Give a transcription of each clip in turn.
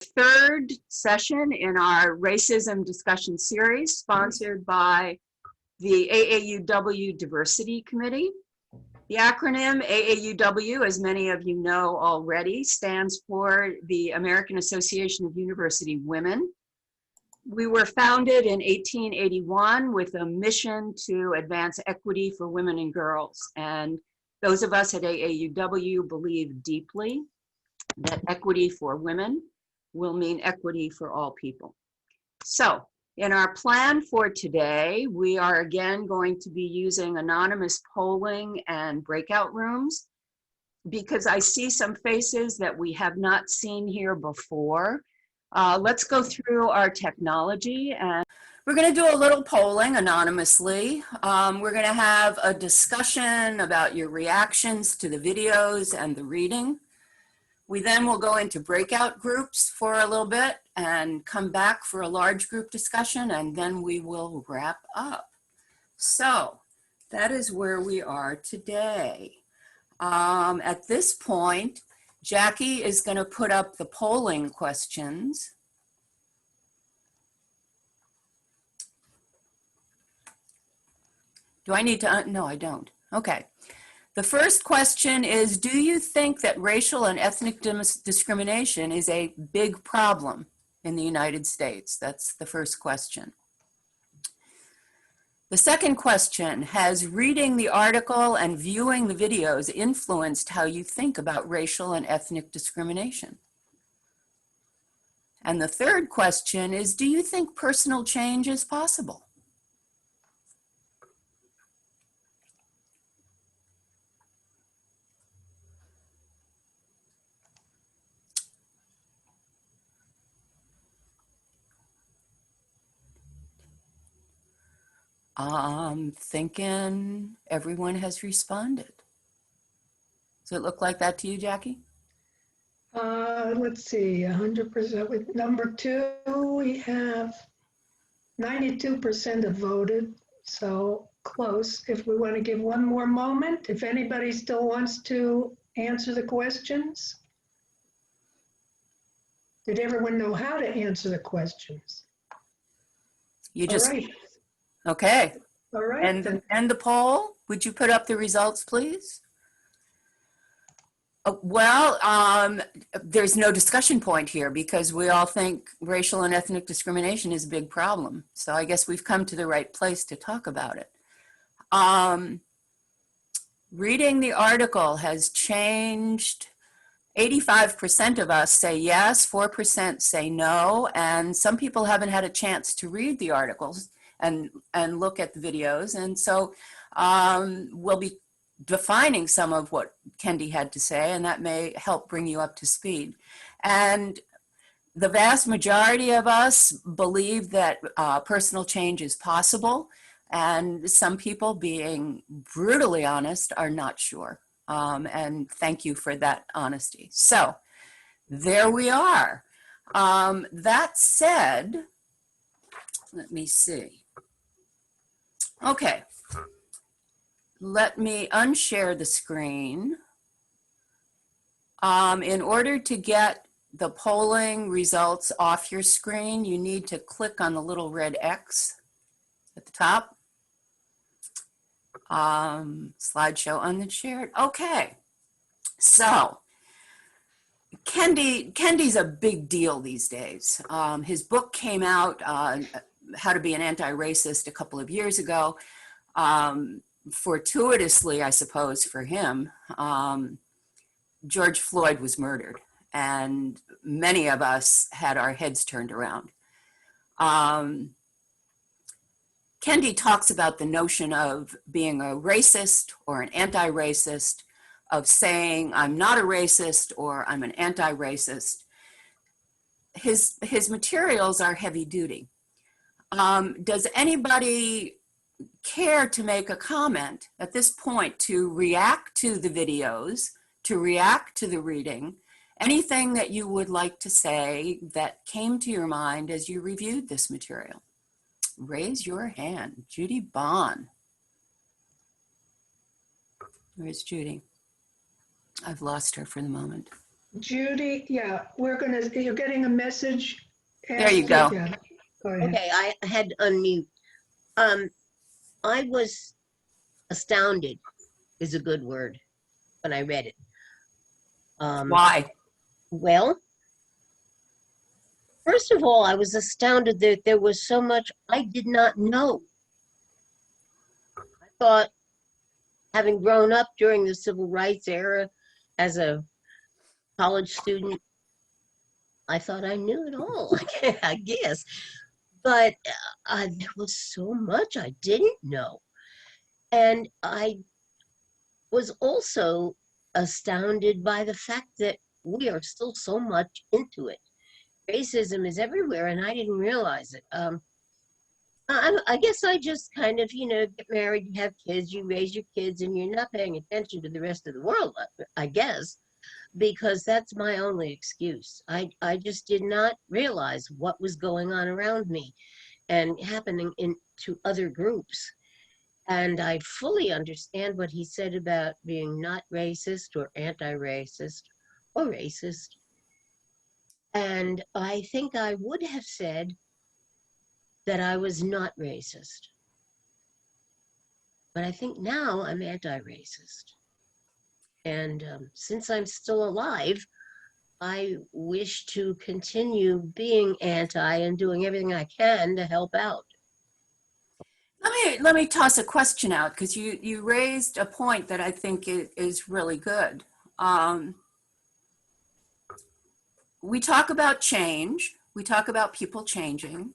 Third session in our racism discussion series, sponsored by the AAUW Diversity Committee. The acronym AAUW, as many of you know already, stands for the American Association of University Women. We were founded in 1881 with a mission to advance equity for women and girls. And those of us at AAUW believe deeply that equity for women will mean equity for all people. So in our plan for today, we are again going to be using anonymous polling and breakout rooms because I see some faces that we have not seen here before. Let's go through our technology, and we're going to do a little polling anonymously. We're going to have a discussion about your reactions to the videos and the reading. We then will go into breakout groups for a little bit and come back for a large group discussion, and then we will wrap up. So that is where we are today. At this point, Jackie is going to put up the polling questions. Do I need to? No, I don't. Okay. The first question is, do you think that racial and ethnic discrimination is a big problem in the United States? That's the first question. The second question, has reading the article and viewing the videos influenced how you think about racial and ethnic discrimination? And the third question is, do you think personal change is possible? I'm thinking everyone has responded. Does it look like that to you, Jackie? Let's see, 100%. With number 2, we have 92% have voted, so close. If we want to give one more moment, if anybody still wants to answer the questions. Did everyone know how to answer the questions? You just, all right. Okay. All right. And the poll, would you put up the results, please? There's no discussion point here because we all think racial and ethnic discrimination is a big problem. So I guess we've come to the right place to talk about it. Reading the article has changed. 85% of us say yes, 4% say no, and some people haven't had a chance to read the articles and look at the videos. And so we'll be defining some of what Kendi had to say, and that may help bring you up to speed. And the vast majority of us believe that personal change is possible, and some people, being brutally honest, are not sure. And thank you for that honesty. So there we are. That said, let me see. Okay. Let me unshare the screen. In order to get the polling results off your screen, you need to click on the little red X at the top. Slideshow unshared. Okay. So Kendi's a big deal these days. His book came out, How to Be an Anti-Racist, a couple of years ago. Fortuitously, I suppose, for him, George Floyd was murdered, and many of us had our heads turned around. Kendi talks about the notion of being a racist or an anti-racist, of saying I'm not a racist or I'm an anti-racist. His materials are heavy duty. Does anybody care to make a comment at this point to react to the videos, to react to the reading, anything that you would like to say that came to your mind as you reviewed this material? Raise your hand. Judy Bond. Where's Judy? I've lost her for the moment. Judy, yeah, you're getting a message. There you go. Yeah, go ahead. Okay, I had to unmute. I was astounded, is a good word, when I read it. Why? Well, first of all, I was astounded that there was so much I did not know. I thought, having grown up during the civil rights era as a college student, I thought I knew it all, I guess. But there was so much I didn't know. And I was also astounded by the fact that we are still so much into it. Racism is everywhere, and I didn't realize it. I guess I just kind of, get married, you have kids, you raise your kids, and you're not paying attention to the rest of the world, I guess, because that's my only excuse. I just did not realize what was going on around me and happening to other groups. And I fully understand what he said about being not racist or anti-racist or racist. And I think I would have said that I was not racist. But I think now I'm anti-racist. And since I'm still alive, I wish to continue being anti and doing everything I can to help out. Let me toss a question out, because you raised a point that I think is really good. We talk about change. We talk about people changing.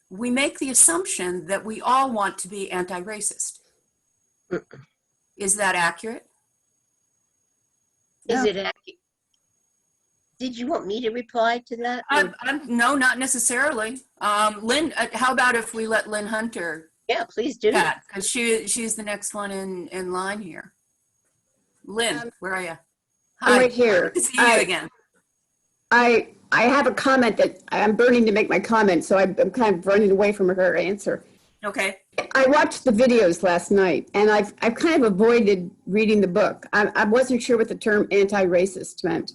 We make the assumption that we all want to be anti-racist. Is that accurate? Is it accurate? Did you want me to reply to that? No, not necessarily. Lynn, how about if we let Lynn Hunter? Yeah, please do. Because she's the next one in line here. Lynn, where are you? I'm right here. Good to see you again. I have a comment that I'm burning to make my comment, so I'm kind of running away from her answer. Okay. I watched the videos last night, and I've kind of avoided reading the book. I wasn't sure what the term anti-racist meant.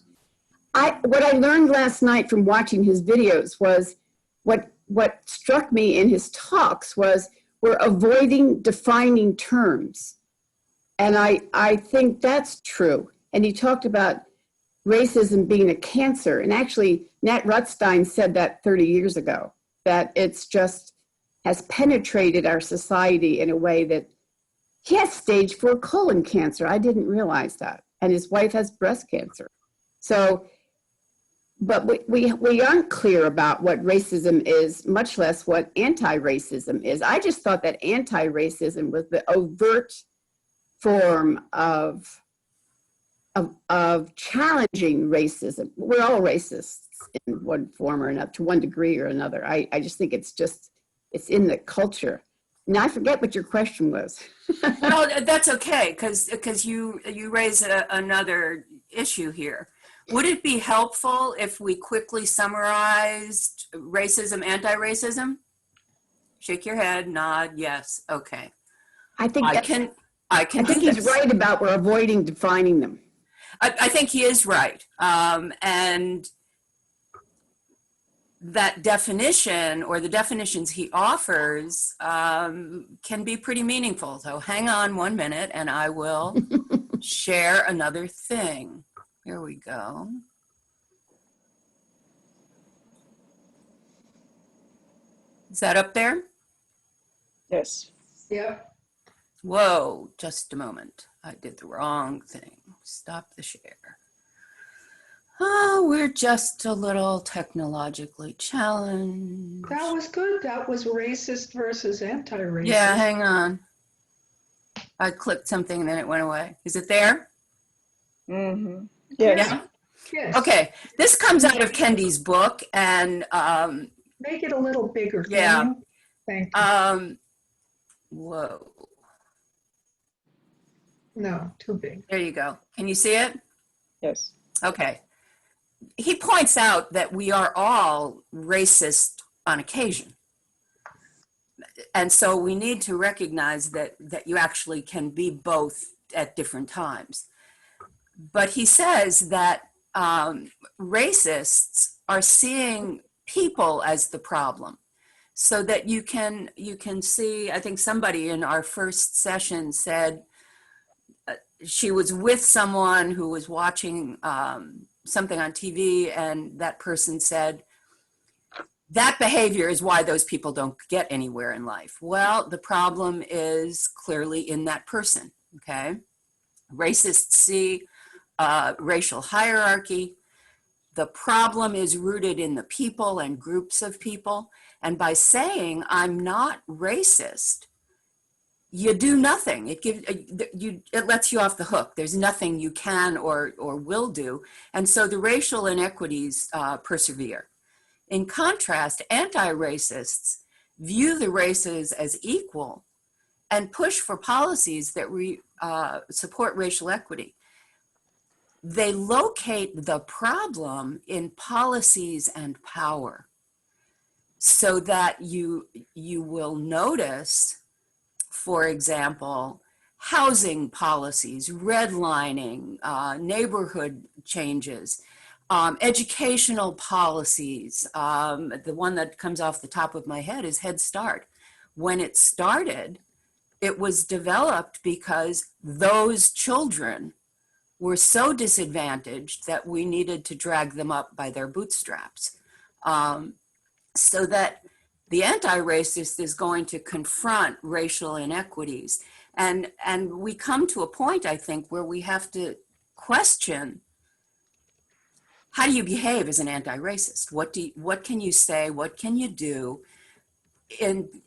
What I learned last night from watching his videos was what struck me in his talks was we're avoiding defining terms. And I think that's true. And he talked about racism being a cancer. And actually, Nat Rutstein said that 30 years ago, that it's just has penetrated our society in a way that he has stage 4 colon cancer. I didn't realize that. And his wife has breast cancer. So, but we aren't clear about what racism is, much less what anti-racism is. I just thought that anti-racism was the overt form of challenging racism. We're all racists in one form or another, to one degree or another. I just think it's in the culture. Now I forget what your question was. Well, that's okay, because you raise another issue here. Would it be helpful if we quickly summarized racism, anti-racism? Shake your head, nod, yes, okay. I think he's right about we're avoiding defining them. I think he is right. And that definition, or the definitions he offers, can be pretty meaningful. So hang on 1 minute and I will share another thing. Here we go. Is that up there? Yes. Yeah. Whoa, just a moment. I did the wrong thing. Stop the share. Oh, we're just a little technologically challenged. That was good. That was racist versus anti-racist. Yeah, hang on. I clicked something and then it went away. Is it there? Mm-hmm. Yeah. Yes. Okay. This comes out of Kendi's book, and Make it a little bigger. Yeah. Can you? Thank you. Whoa. No, too big. There you go. Can you see it? Yes. Okay. He points out that we are all racist on occasion. And so we need to recognize that you actually can be both at different times. But he says that racists are seeing people as the problem, so that you can see, I think somebody in our first session said she was with someone who was watching something on TV, and that person said, that behavior is why those people don't get anywhere in life. Well, the problem is clearly in that person, okay? Racists see racial hierarchy. The problem is rooted in the people and groups of people. And by saying, I'm not racist, you do nothing. It lets you off the hook. There's nothing you can or will do. And so the racial inequities persevere. In contrast, anti-racists view the races as equal and push for policies that support racial equity. They locate the problem in policies and power, so that you will notice, for example, housing policies, redlining, neighborhood changes, educational policies. The one that comes off the top of my head is Head Start. When it started, it was developed because those children were so disadvantaged that we needed to drag them up by their bootstraps. So that the anti-racist is going to confront racial inequities. And we come to a point, I think, where we have to question, how do you behave as an anti-racist? What can you say? What can you do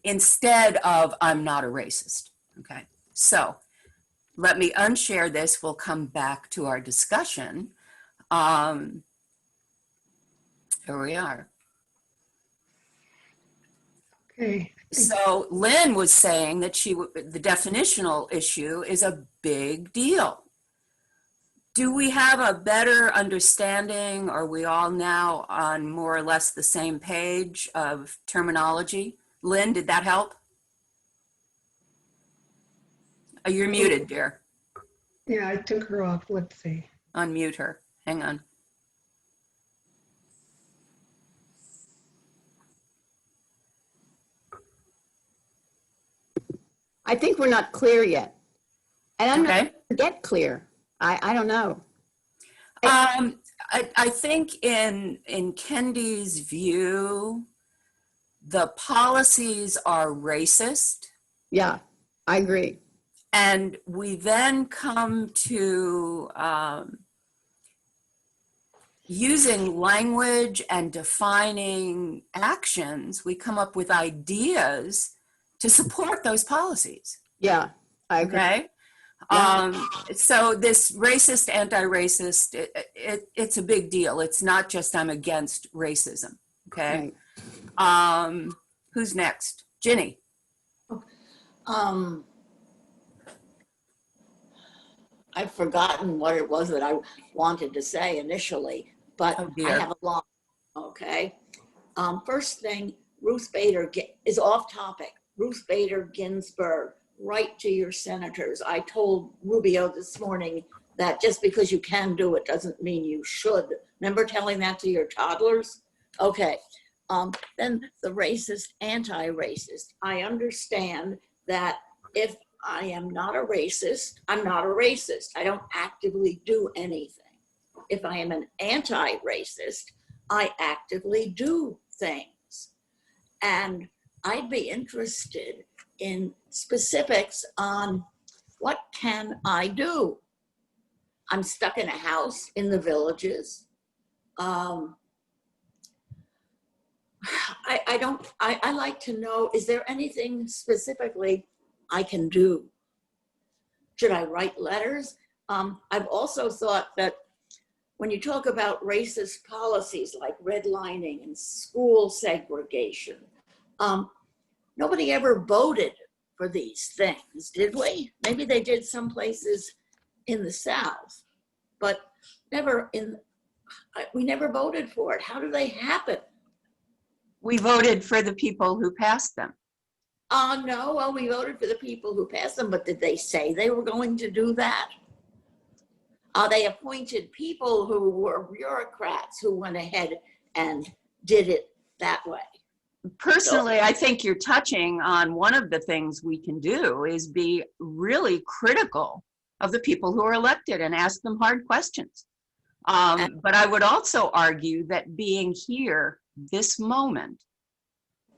instead of, I'm not a racist, okay? So let me unshare this. We'll come back to our discussion. Here we are. Okay. So Lynn was saying that the definitional issue is a big deal. Do we have a better understanding? Are we all now on more or less the same page of terminology? Lynn, did that help? You're muted, dear. Yeah, I took her off. Let's see. Unmute her. Hang on. I think we're not clear yet. And I'm Okay. not going to get clear. I don't know. I think in Kendi's view, the policies are racist. Yeah, I agree. And we then come to using language and defining actions, we come up with ideas to support those policies. Yeah, I agree. Okay. So this racist, anti-racist, it's a big deal. It's not just I'm against racism. Okay. Right. Who's next? Ginny. I've forgotten what it was that I wanted to say initially, but Oh, I dear. have a lot. Okay. First thing, Ruth Bader is off topic. Ruth Bader Ginsburg, write to your senators. I told Rubio this morning that just because you can do it doesn't mean you should. Remember telling that to your toddlers? Okay. Then the racist, anti-racist. I understand that if I am not a racist, I'm not a racist. I don't actively do anything. If I am an anti-racist, I actively do things. And I'd be interested in specifics on what can I do? I'm stuck in a house in the Villages. I like to know, is there anything specifically I can do? Should I write letters? I've also thought that when you talk about racist policies like redlining and school segregation, nobody ever voted for these things, did we? Maybe they did some places in the South, but we never voted for it. How do they happen? We voted for the people who passed them. No, well, we voted for the people who passed them, but did they say they were going to do that? They appointed people who were bureaucrats who went ahead and did it that way. Personally, I think you're touching on one of the things we can do is be really critical of the people who are elected and ask them hard questions. But I would also argue that being here this moment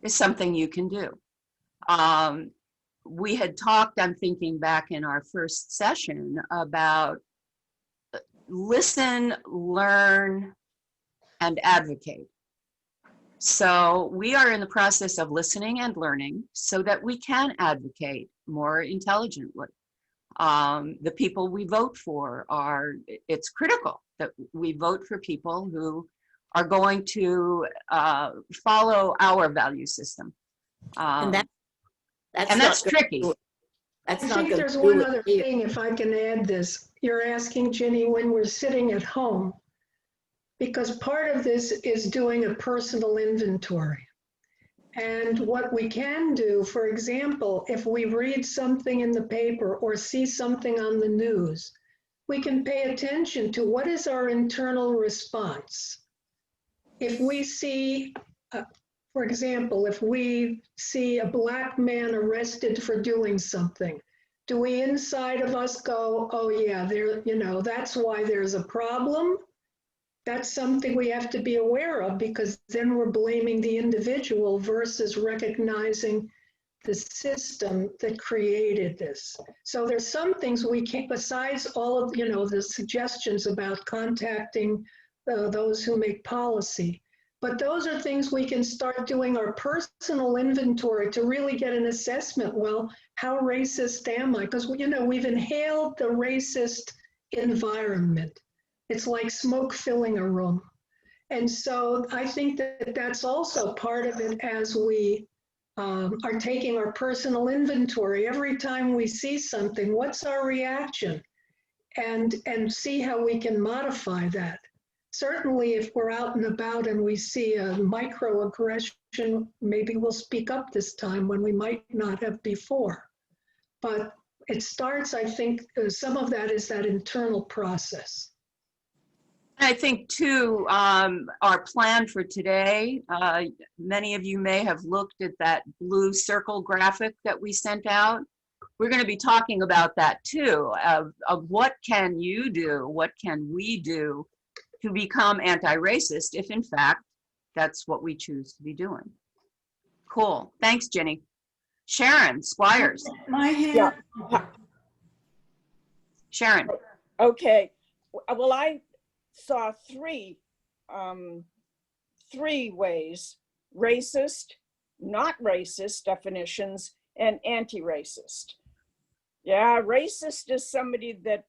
is something you can do. We had talked, I'm thinking back in our first session, about listen, learn, and advocate. So we are in the process of listening and learning so that we can advocate more intelligently. The people we vote for it's critical that we vote for people who are going to follow our value system. And that's not good. tricky. That's I not think good. there's one other thing, if I can add this. You're asking, Ginny, when we're sitting at home, because part of this is doing a personal inventory. And what we can do, for example, if we read something in the paper or see something on the news, we can pay attention to what is our internal response. If we see, for example, if we see a Black man arrested for doing something, do we inside of us go, oh yeah, that's why there's a problem? That's something we have to be aware of, because then we're blaming the individual versus recognizing the system that created this. So there's some things we can't, besides all of the suggestions about contacting those who make policy. But those are things we can start doing our personal inventory to really get an assessment. Well, how racist am I? Because we've inhaled the racist environment. It's like smoke filling a room. And so I think that that's also part of it as we are taking our personal inventory. Every time we see something, what's our reaction? And see how we can modify that. Certainly, if we're out and about and we see a microaggression, maybe we'll speak up this time when we might not have before. But it starts, I think, some of that is that internal process. I think too, our plan for today, many of you may have looked at that blue circle graphic that we sent out. We're going to be talking about that too, of what can you do, what can we do to become anti-racist if in fact that's what we choose to be doing. Cool, thanks Ginny. Sharon Squires. My hand. Yeah. Sharon. Okay, well, I saw three ways: racist, not racist definitions, and anti-racist. Yeah, racist is somebody that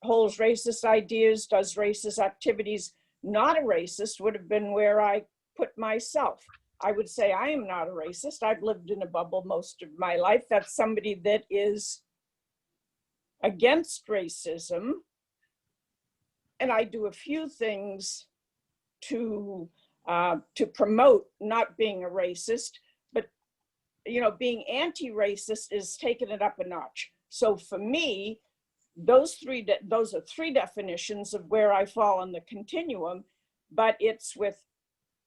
holds racist ideas, does racist activities. Not a racist would have been where I put myself. I would say I am not a racist. I've lived in a bubble most of my life. That's somebody that is against racism, and I do a few things to promote not being a racist, but being anti-racist is taking it up a notch. So for me, those are three definitions of where I fall on the continuum, but it's with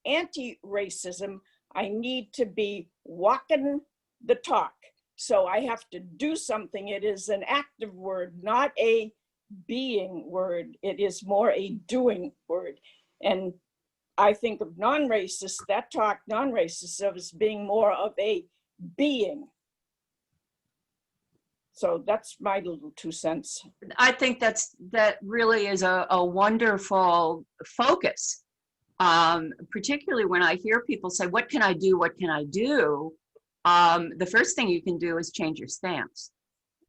anti-racism, I need to be walking the talk. So I have to do something. It is an active word, not a being word. It is more a doing word. And I think of non-racist, that talk, non-racist as being more of a being. So that's my little 2 cents. I think that really is a wonderful focus, particularly when I hear people say, what can I do? What can I do? The first thing you can do is change your stance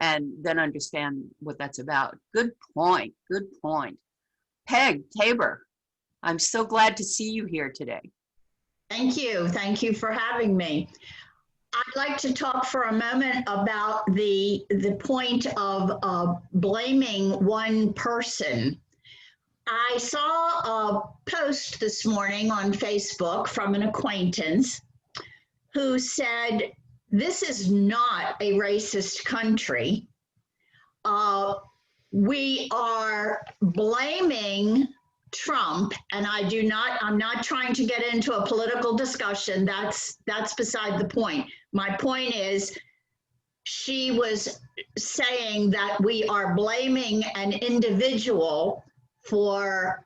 and then understand what that's about. Good point. Good point. Peg Tabor, I'm so glad to see you here today. Thank you. Thank you for having me. I'd like to talk for a moment about the point of blaming one person. I saw a post this morning on Facebook from an acquaintance who said, this is not a racist country. we are blaming Trump, and I'm not trying to get into a political discussion. That's beside the point. My point is, she was saying that we are blaming an individual for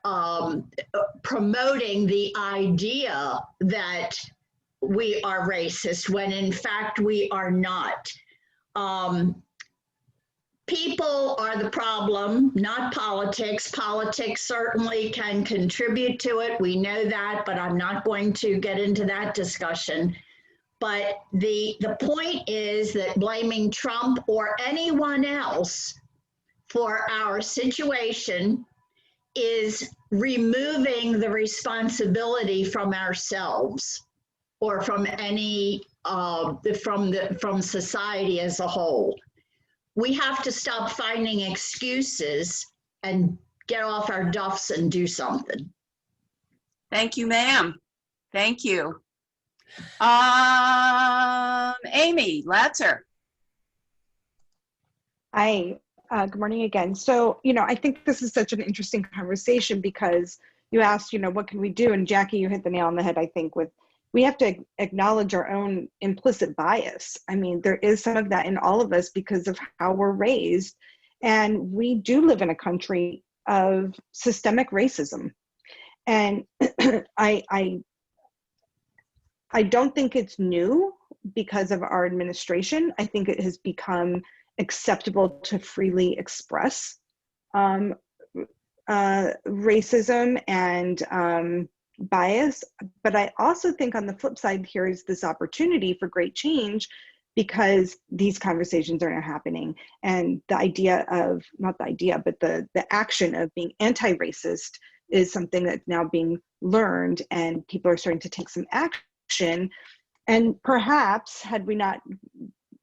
promoting the idea that we are racist, when in fact we are not. People are the problem, not politics. Politics certainly can contribute to it. We know that, but I'm not going to get into that discussion. But the point is that blaming Trump or anyone else for our situation is removing the responsibility from ourselves or from any from society as a whole. We have to stop finding excuses and get off our duffs and do something. Thank you, ma'am. Thank you. Amy Latzer. Hi, good morning again. So, I think this is such an interesting conversation because you asked, what can we do? And Jackie, you hit the nail on the head, I think, with we have to acknowledge our own implicit bias. I mean, there is some of that in all of us because of how we're raised. And we do live in a country of systemic racism. And I don't think it's new because of our administration. I think it has become acceptable to freely express racism and bias. But I also think on the flip side, here is this opportunity for great change because these conversations are now happening. And the idea of, not the idea, but the action of being anti-racist is something that's now being learned, and people are starting to take some action. And perhaps had we not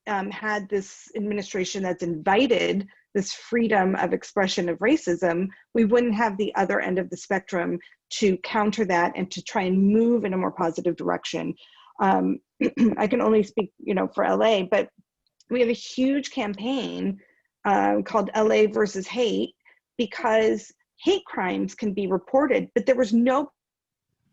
had this administration that's invited this freedom of expression of racism, we wouldn't have the other end of the spectrum to counter that and to try and move in a more positive direction. I can only speak, for LA, but we have a huge campaign called LA versus hate, because hate crimes can be reported, but there was no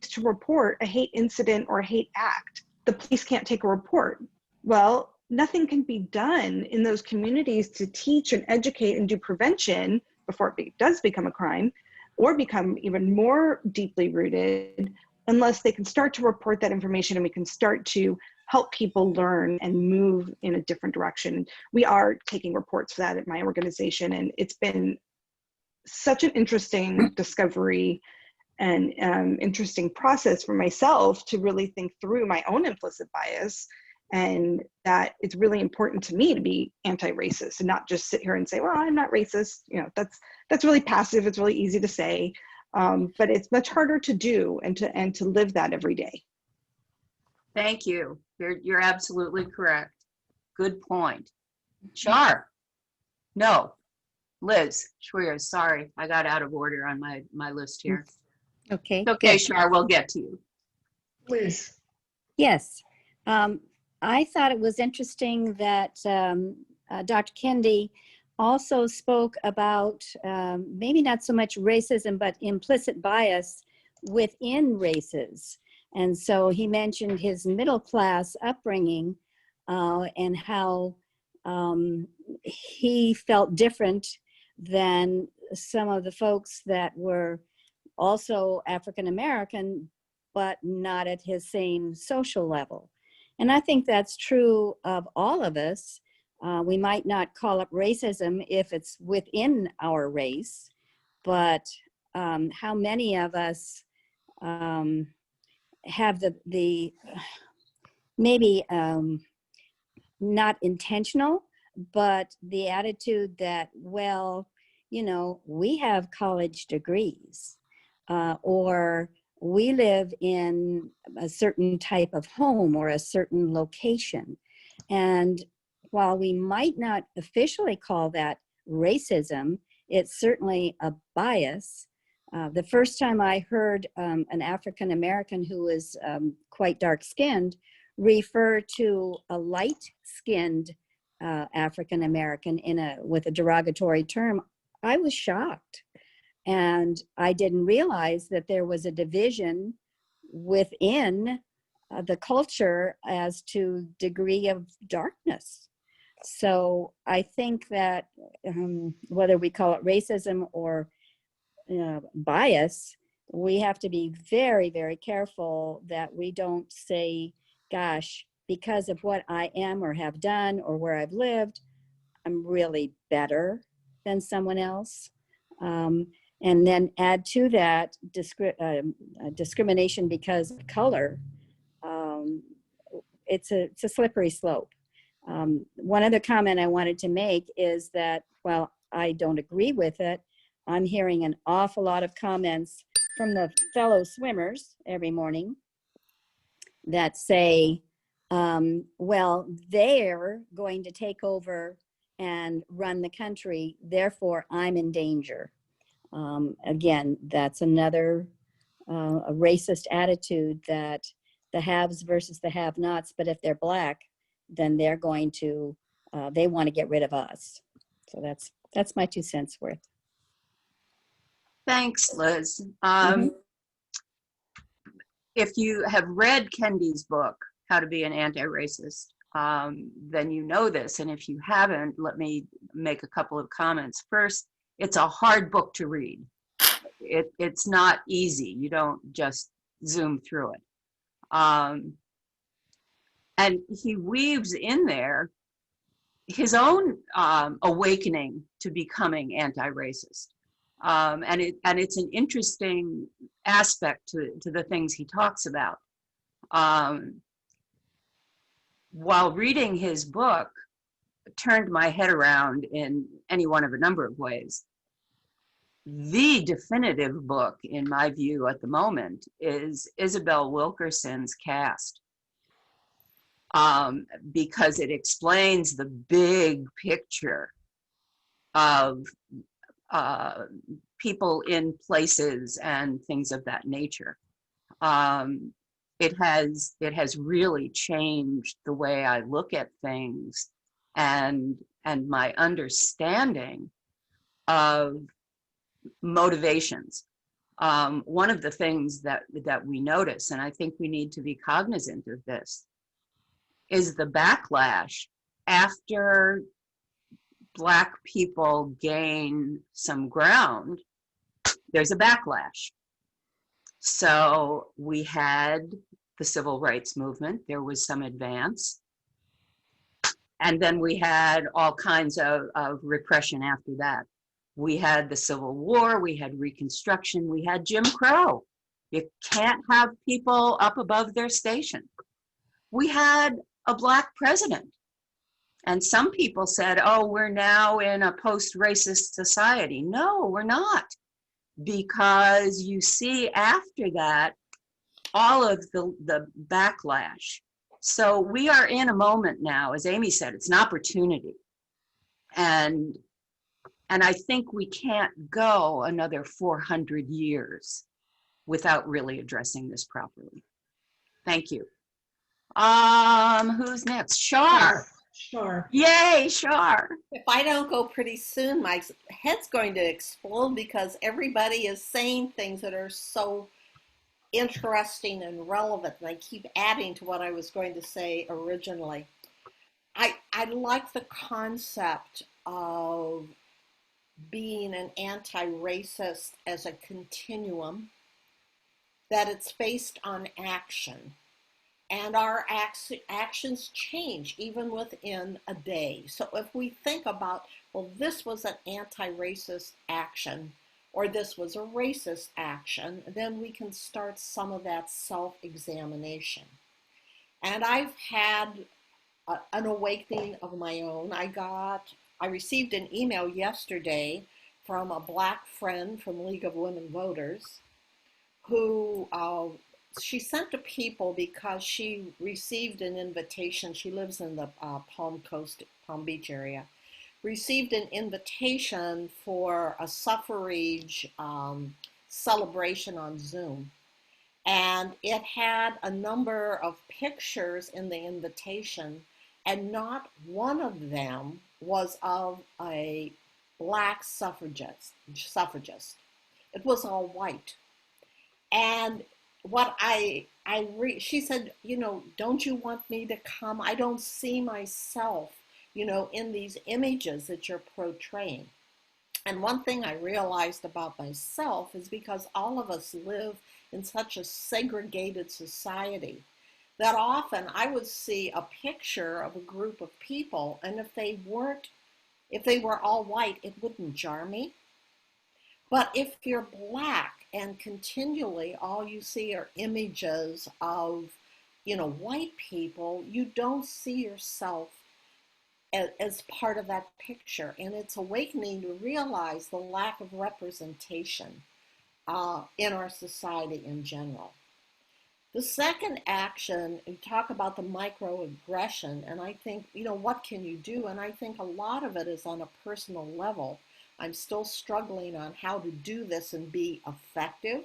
to report a hate incident or a hate act. The police can't take a report. Well, nothing can be done in those communities to teach and educate and do prevention before it does become a crime or become even more deeply rooted, unless they can start to report that information and we can start to help people learn and move in a different direction. We are taking reports for that at my organization, and it's been such an interesting discovery and interesting process for myself to really think through my own implicit bias, and that it's really important to me to be anti-racist and not just sit here and say, well, I'm not racist. That's really passive. It's really easy to say, but it's much harder to do and to live that every day. Thank you. You're absolutely correct. Good point. Char. No. Liz Schweer, sorry. I got out of order on my list here. Okay. It's okay, good. Char, we'll get to you. Liz. Yes. I thought it was interesting that Dr. Kendi also spoke about maybe not so much racism, but implicit bias within races. And so he mentioned his middle class upbringing and how he felt different than some of the folks that were also African American, but not at his same social level. And I think that's true of all of us. We might not call it racism if it's within our race, but how many of us have the maybe not intentional, but the attitude that, well, we have college degrees, or we live in a certain type of home or a certain location. And while we might not officially call that racism, it's certainly a bias. The first time I heard an African American who was quite dark-skinned refer to a light-skinned African American with a derogatory term, I was shocked. And I didn't realize that there was a division within the culture as to degree of darkness. So I think that whether we call it racism or bias, we have to be very, very careful that we don't say, gosh, because of what I am or have done or where I've lived, I'm really better than someone else. And then add to that discrimination because of color. It's a slippery slope. One other comment I wanted to make is that while I don't agree with it, I'm hearing an awful lot of comments from the fellow swimmers every morning that say, well, they're going to take over and run the country, therefore I'm in danger. Again, that's another a racist attitude, that the haves versus the have-nots, but if they're Black, then they're going to, they want to get rid of us. So that's my 2 cents worth. Thanks, Liz. Mhm. If you have read Kendi's book, How to Be an Anti-Racist, then you know this. And if you haven't, let me make a couple of comments. First, it's a hard book to read. It's not easy. You don't just zoom through it. And he weaves in there his own awakening to becoming anti-racist. And it's an interesting aspect to the things he talks about. While reading his book, turned my head around in any one of a number of ways. The definitive book, in my view, at the moment, is Isabel Wilkerson's Caste, because it explains the big picture of people in places and things of that nature. It has really changed the way I look at things and my understanding of motivations. One of the things that we notice, and I think we need to be cognizant of this, is the backlash after Black people gain some ground. There's a backlash. So we had the civil rights movement. There was some advance. And then we had all kinds of repression after that. We had the Civil War, we had Reconstruction, we had Jim Crow. You can't have people up above their station. We had a Black president. And some people said, oh, we're now in a post-racist society. No, we're not. Because you see after that, all of the backlash. So we are in a moment now, as Amy said, it's an opportunity. And I think we can't go another 400 years without really addressing this properly. Thank you. Who's next? Shar. Sure. Yay, Shar. If I don't go pretty soon, my head's going to explode because everybody is saying things that are so interesting and relevant, and I keep adding to what I was going to say originally. I like the concept of being an anti-racist as a continuum, that it's based on action. And our actions change even within a day. So if we think about, well, this was an anti-racist action, or this was a racist action, then we can start some of that self-examination. And I've had an awakening of my own. I received an email yesterday from a Black friend from League of Women Voters who she sent to people because she received an invitation. She lives in the Palm Beach area. Received an invitation for a suffrage celebration on Zoom. And it had a number of pictures in the invitation and not one of them was of a black suffragist. It was all white. And what she said, you know, don't you want me to come? I don't see myself, you know, in these images that you're portraying. And one thing I realized about myself is because all of us live in such a segregated society that often I would see a picture of a group of people, and if they were all white, it wouldn't jar me. But if you're black and continually all you see are images of, you know, white people, you don't see yourself as part of that picture. And it's awakening to realize the lack of representation in our society in general. The second action, you talk about the microaggression, and I think, you know, what can you do? And I think a lot of it is on a personal level. I'm still struggling on how to do this and be effective.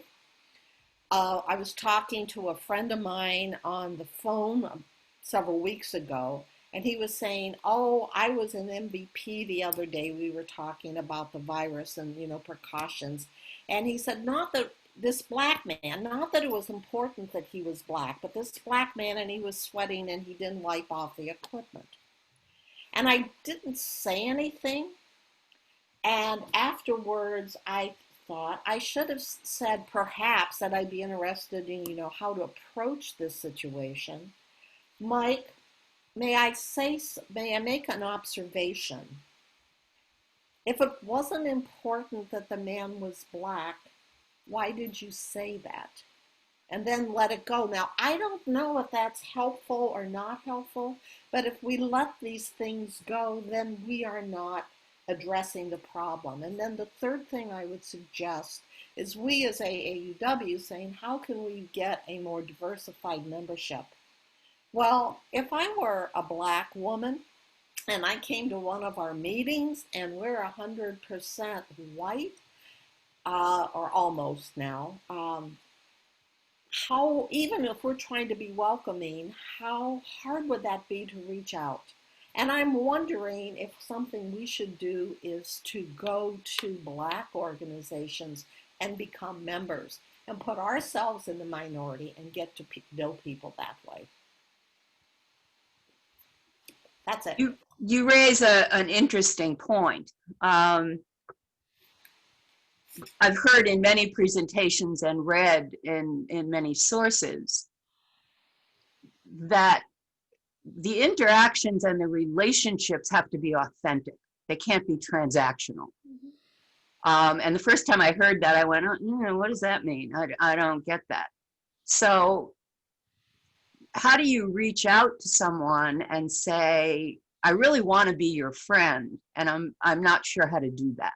I was talking to a friend of mine on the phone several weeks ago, and he was saying, oh, I was an MVP the other day. We were talking about the virus and, you know, precautions. And he said, not that this black man, not that it was important that he was black, but this black man, and he was sweating and he didn't wipe off the equipment. And I didn't say anything. And afterwards, I thought I should have said perhaps that I'd be interested in, you know, how to approach this situation. Mike, may I make an observation? If it wasn't important that the man was black, why did you say that? And then let it go. Now, I don't know if that's helpful or not helpful, but if we let these things go, then we are not addressing the problem. And then the third thing I would suggest is we as AAUW saying, how can we get a more diversified membership? Well, if I were a black woman and I came to one of our meetings and we're 100% white, or almost now, how, even if we're trying to be welcoming, how hard would that be to reach out? And I'm wondering if something we should do is to go to black organizations and become members and put ourselves in the minority and get to know people that way. That's it. You raise an interesting point. I've heard in many presentations and read in many sources that the interactions and the relationships have to be authentic. They can't be transactional. And the first time I heard that, I went, oh, what does that mean? I don't get that. So how do you reach out to someone and say, I really want to be your friend, and I'm not sure how to do that?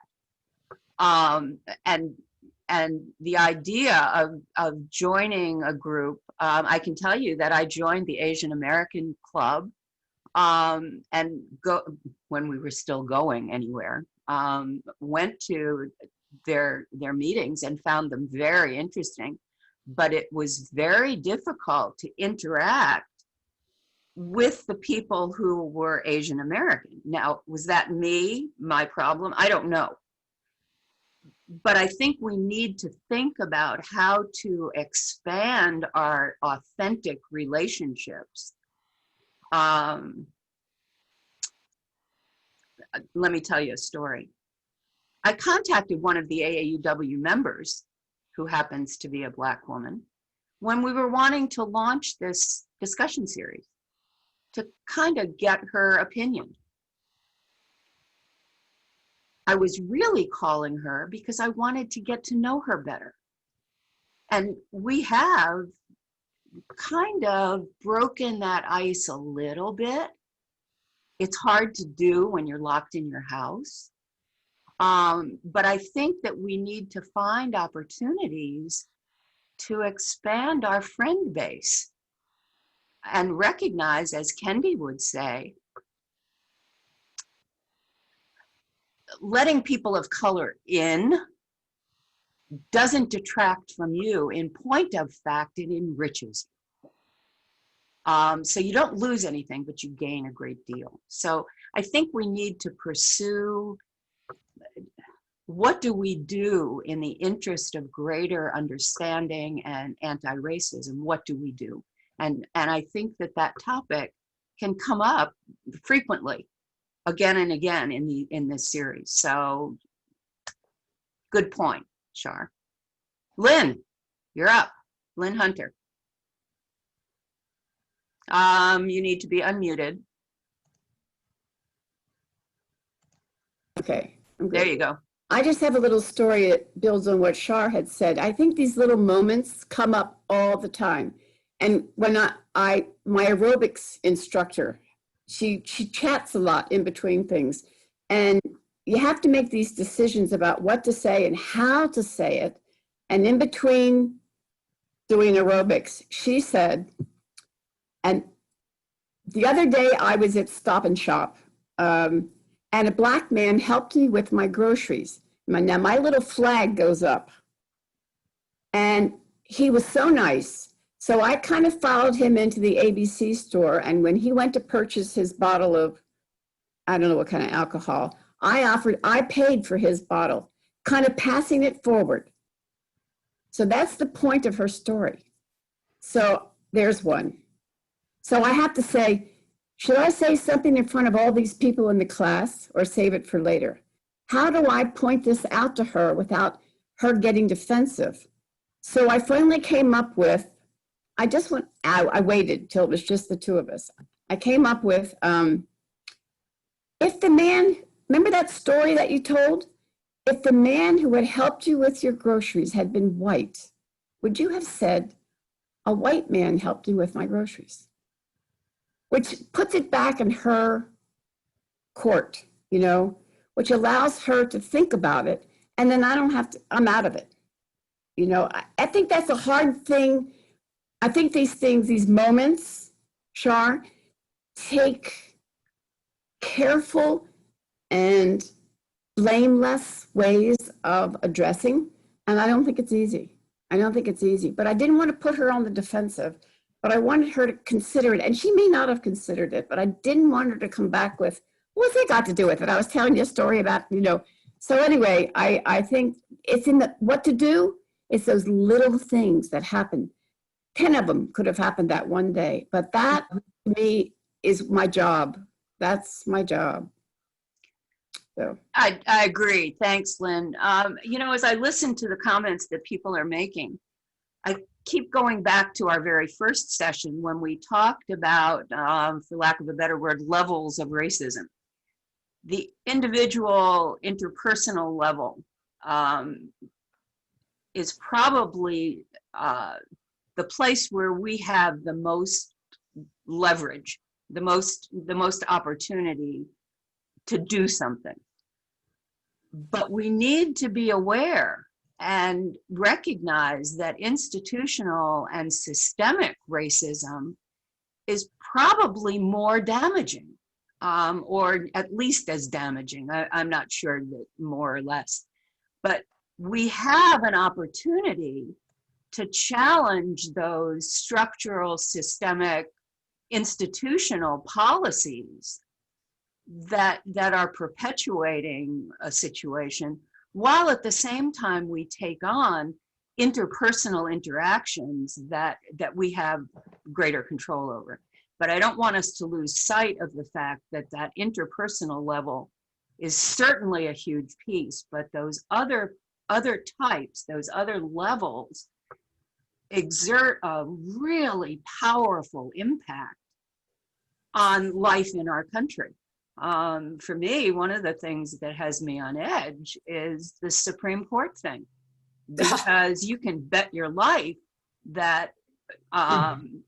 And the idea of joining a group, I can tell you that I joined the Asian American Club, and when we were still going anywhere, went to their meetings and found them very interesting, but it was very difficult to interact with the people who were Asian American. Now, was that my problem? I don't know. But I think we need to think about how to expand our authentic relationships. Let me tell you a story. I contacted one of the AAUW members, who happens to be a Black woman, when we were wanting to launch this discussion series to kind of get her opinion. I was really calling her because I wanted to get to know her better. And we have kind of broken that ice a little bit. It's hard to do when you're locked in your house. But I think that we need to find opportunities to expand our friend base and recognize, as Kendi would say, letting people of color in doesn't detract from you. In point of fact, it enriches you. So you don't lose anything, but you gain a great deal. So I think we need to pursue, what do we do in the interest of greater understanding and anti-racism? What do we do? And I think that topic can come up frequently, again and again in this series. So good point, Shar. Lynn, you're up. Lynn Hunter. You need to be unmuted. Okay. I'm good. There you go. I just have a little story that builds on what Shar had said. I think these little moments come up all the time. And when my aerobics instructor, she chats a lot in between things. And you have to make these decisions about what to say and how to say it. And in between doing aerobics, she said, and the other day I was at Stop and Shop, and a Black man helped me with my groceries. Now my little flag goes up, and he was so nice. So I kind of followed him into the ABC store, and when he went to purchase his bottle of, I don't know what kind of alcohol, I paid for his bottle, kind of passing it forward. So that's the point of her story. So there's one. So I have to say, should I say something in front of all these people in the class or save it for later? How do I point this out to her without her getting defensive? So I finally came up with, I waited till it was just the two of us. I came up with, if the man, remember that story that you told? If the man who had helped you with your groceries had been white, would you have said, a white man helped you with my groceries? Which puts it back in her court, you know, which allows her to think about it. And then I don't have to, I'm out of it. You know, I think that's a hard thing. I think these things, these moments, Shar, take careful and blameless ways of addressing. And I don't think it's easy. I don't think it's easy. But I didn't want to put her on the defensive, but I wanted her to consider it. And she may not have considered it, but I didn't want her to come back with, what's that got to do with it? I was telling you a story about, you know. So anyway, I think it's in the, what to do. It's those little things that happen. 10 of them could have happened that one day, but that to me is my job. That's my job. So I agree. Thanks, Lynn. You know, as I listen to the comments that people are making, I keep going back to our very first session when we talked about, for lack of a better word, levels of racism. The individual interpersonal level is probably the place where we have the most leverage, the most opportunity to do something. But we need to be aware and recognize that institutional and systemic racism is probably more damaging, or at least as damaging. I'm not sure that more or less, but we have an opportunity to challenge those structural, systemic, institutional policies that are perpetuating a situation, while at the same time we take on interpersonal interactions that we have greater control over. But I don't want us to lose sight of the fact that that interpersonal level is certainly a huge piece, but those other types, those other levels exert a really powerful impact on life in our country. For me, one of the things that has me on edge is the Supreme Court thing, because you can bet your life that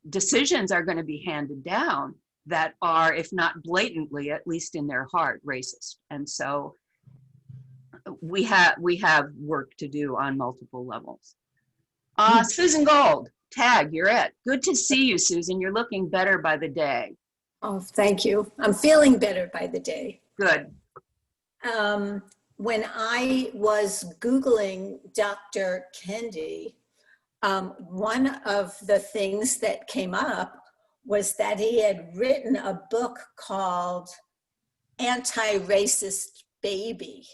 decisions are going to be handed down that are, if not blatantly, at least in their heart, racist. And so we have work to do on multiple levels. Susan Gold, tag, you're it. Good to see you, Susan. You're looking better by the day. Oh, thank you. I'm feeling better by the day. Good. When I was Googling Dr. Kendi, one of the things that came up was that he had written a book called Anti-Racist Baby.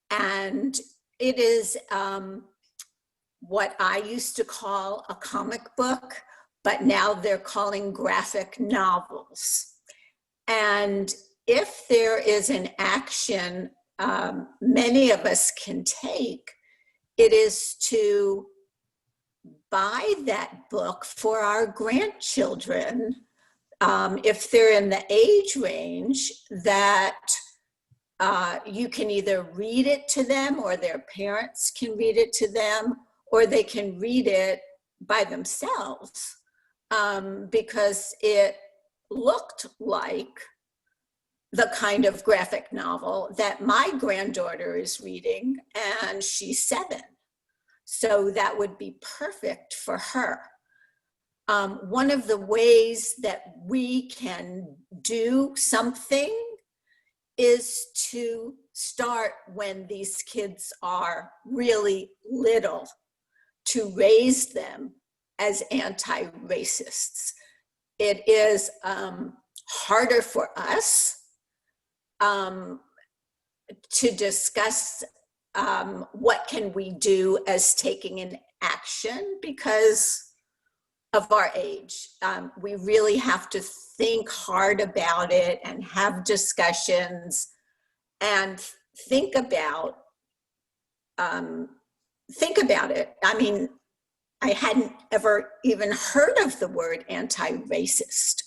And it is what I used to call a comic book, but now they're calling graphic novels. And if there is an action many of us can take, it is to buy that book for our grandchildren, if they're in the age range that you can either read it to them, or their parents can read it to them, or they can read it by themselves, because it looked like the kind of graphic novel that my granddaughter is reading, and she's 7. So that would be perfect for her. One of the ways that we can do something is to start when these kids are really little, to raise them as anti-racists. It is harder for us to discuss what can we do as taking an action because of our age. We really have to think hard about it and have discussions and think about it. I mean, I hadn't ever even heard of the word anti-racist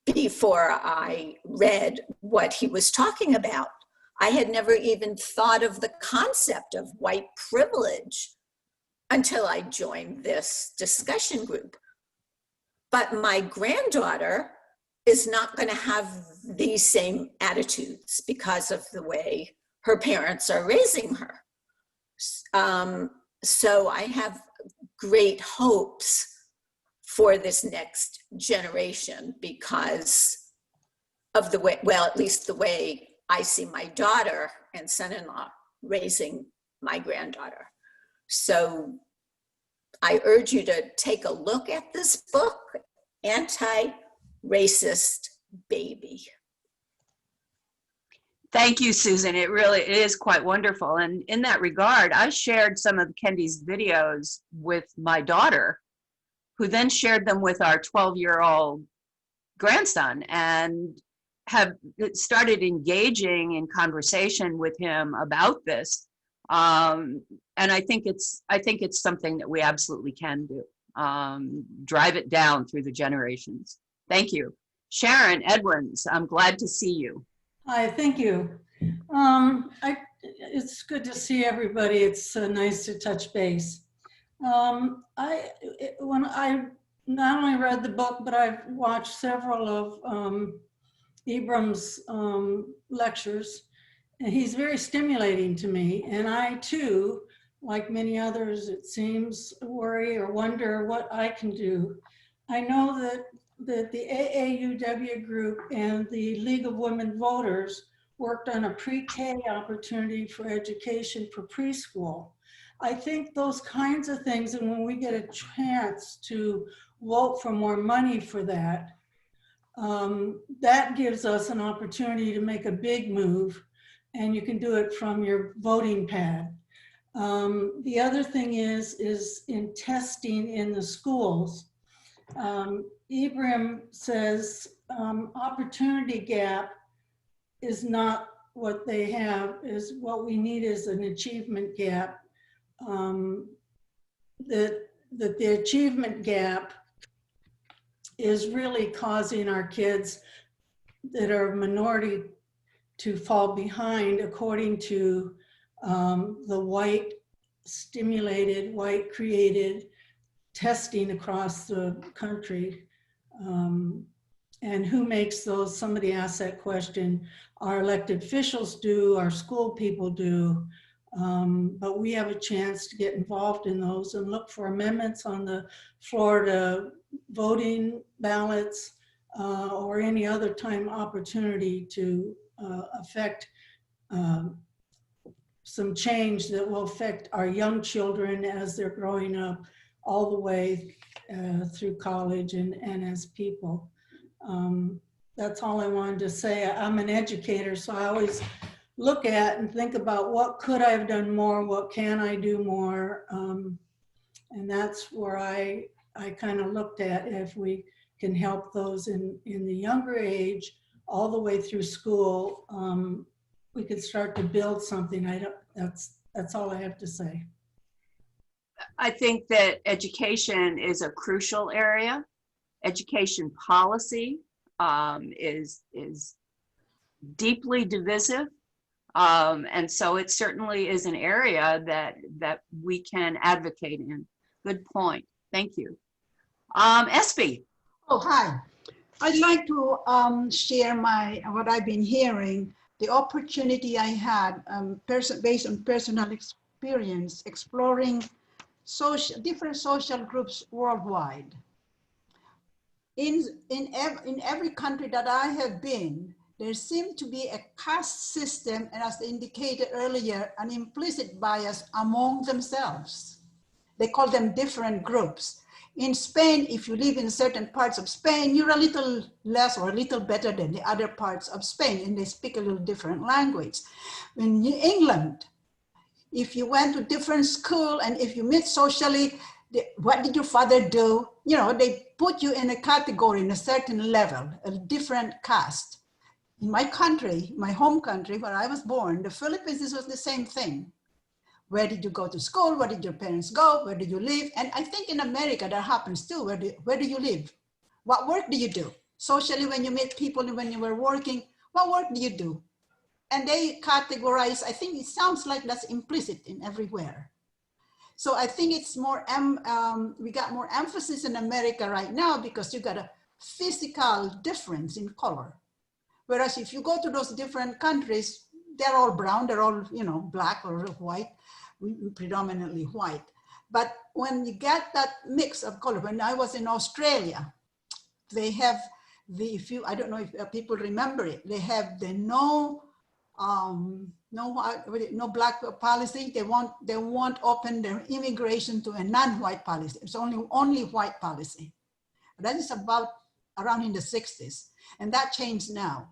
before I read what he was talking about. I had never even thought of the concept of white privilege until I joined this discussion group. But my granddaughter is not going to have these same attitudes because of the way her parents are raising her. So I have great hopes for this next generation because of the way, well, at least the way I see my daughter and son-in-law raising my granddaughter. So I urge you to take a look at this book, Anti-Racist Baby. Thank you, Susan. It is quite wonderful. And in that regard, I shared some of Kendi's videos with my daughter, who then shared them with our 12-year-old grandson and have started engaging in conversation with him about this. And I think it's something that we absolutely can do. Drive it down through the generations. Thank you. Sharon Edwins, I'm glad to see you. Hi, thank you. It's good to see everybody. It's nice to touch base. When I not only read the book, but I've watched several of Ibram's lectures, and he's very stimulating to me. And I too, like many others, it seems, worry or wonder what I can do. I know that the AAUW group and the League of Women Voters worked on a pre-K opportunity for education for preschool. I think those kinds of things, and when we get a chance to vote for more money for that, that gives us an opportunity to make a big move, and you can do it from your voting pad. The other thing is in testing in the schools. Ibram says opportunity gap is not what they have, is what we need is an achievement gap. That the achievement gap is really causing our kids that are minority to fall behind according to the white stimulated, white created testing across the country. And who makes those? Somebody asked that question. Our elected officials do, our school people do, but we have a chance to get involved in those and look for amendments on the Florida voting ballots or any other time opportunity to affect some change that will affect our young children as they're growing up all the way through college and as people. That's all I wanted to say. I'm an educator, so I always look at and think about what could I have done more, what can I do more, and that's where I kind of looked at if we can help those in the younger age all the way through school, we could start to build something. That's all I have to say. I think that education is a crucial area. Education policy is deeply divisive. And so it certainly is an area that we can advocate in. Good point. Thank you. Espy. Oh, hi. I'd like to share what I've been hearing, the opportunity I had based on personal experience, exploring different social groups worldwide. In every country that I have been, there seemed to be a caste system, and as indicated earlier, an implicit bias among themselves. They call them different groups. In Spain, if you live in certain parts of Spain, you're a little less or a little better than the other parts of Spain, and they speak a little different language. In England, if you went to different school and if you meet socially, what did your father do? You know, they put you in a category, in a certain level, a different caste. In my country, my home country, where I was born, the Philippines, this was the same thing. Where did you go to school? Where did your parents go? Where did you live? And I think in America that happens too. Where do you live? What work do you do? Socially, when you meet people, when you were working, what work do you do? And they categorize, I think it sounds like that's implicit in everywhere. So I think it's more, we got more emphasis in America right now because you got a physical difference in color. Whereas if you go to those different countries, they're all brown, they're all, you know, black or white, predominantly white. But when you get that mix of color, when I was in Australia, they have I don't know if people remember it, they have the no black policy. They won't open their immigration to a non-white policy. It's only white policy. That is about around in the 60s, and that changed now.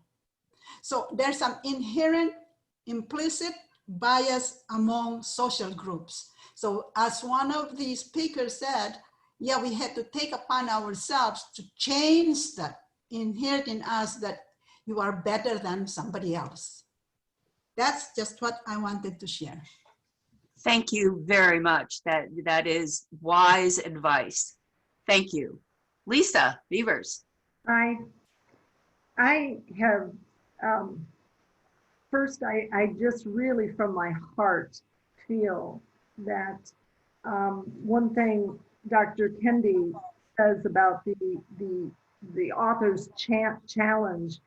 So there's some inherent implicit bias among social groups. So as one of the speakers said, yeah, we had to take upon ourselves to change that inherent in us that you are better than somebody else. That's just what I wanted to share. Thank you very much. That is wise advice. Thank you. Lisa Beavers. I have, first, I just really from my heart feel that one thing Dr. Kendi says about the author's challenge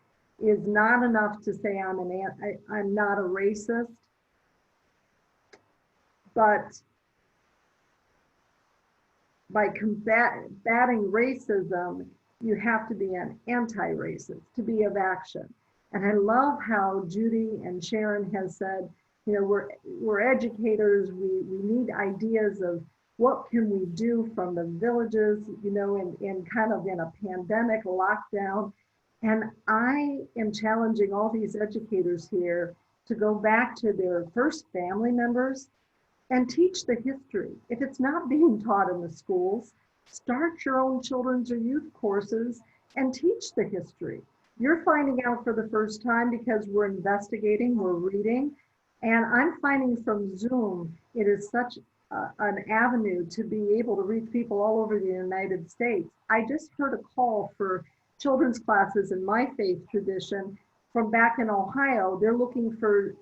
is not enough to say I'm not a racist, but by combating racism, you have to be an anti-racist to be of action. And I love how Judy and Sharon has said, you know, we're educators, we need ideas of what can we do from the villages, you know, in kind of in a pandemic lockdown. And I am challenging all these educators here to go back to their first family members and teach the history. If it's not being taught in the schools, start your own children's or youth courses and teach the history. You're finding out for the first time because we're investigating, we're reading, and I'm finding from Zoom, it is such an avenue to be able to reach people all over the United States. I just heard a call for children's classes in my faith tradition from back in Ohio. They're looking for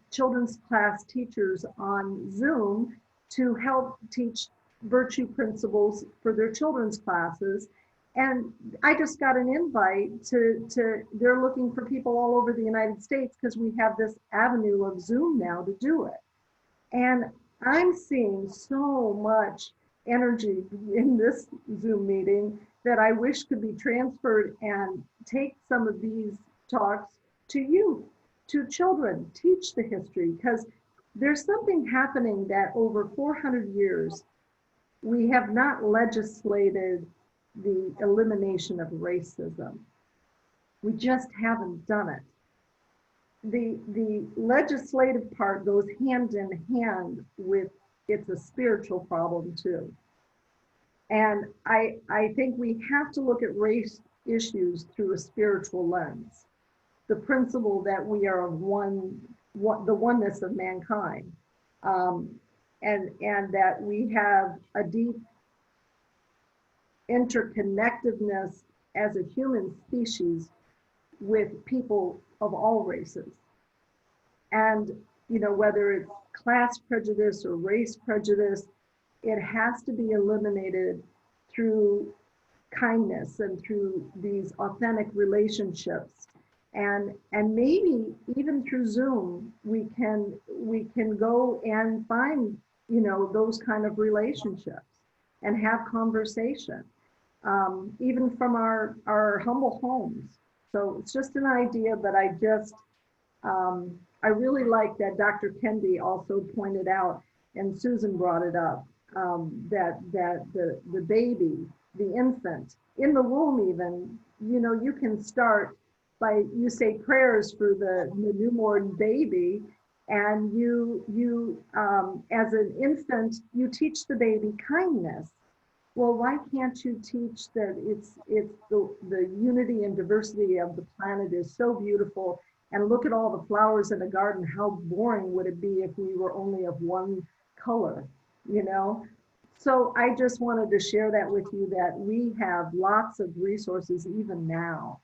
children's class teachers on Zoom to help teach virtue principles for their children's classes. And I just got an invite they're looking for people all over the United States because we have this avenue of Zoom now to do it. And I'm seeing so much energy in this Zoom meeting that I wish could be transferred and take some of these talks to youth, to children, teach the history, because there's something happening that over 400 years, we have not legislated the elimination of racism. We just haven't done it. The legislative part goes hand in hand with, it's a spiritual problem too. And I think we have to look at race issues through a spiritual lens. The principle that we are one, the oneness of mankind, and that we have a deep interconnectedness as a human species with people of all races. And, you know, whether it's class prejudice or race prejudice, it has to be eliminated through kindness and through these authentic relationships. And maybe even through Zoom, we can go and find, you know, those kind of relationships and have conversation, even from our humble homes. So it's just an idea, but I really like that Dr. Kendi also pointed out, and Susan brought it up, that the baby, the infant, in the womb even, you know, you can start by, you say prayers for the newborn baby, and you as an infant, you teach the baby kindness. Well, why can't you teach that it's the unity and diversity of the planet is so beautiful, and look at all the flowers in a garden, how boring would it be if we were only of one color, you know? So I just wanted to share that with you, that we have lots of resources even now.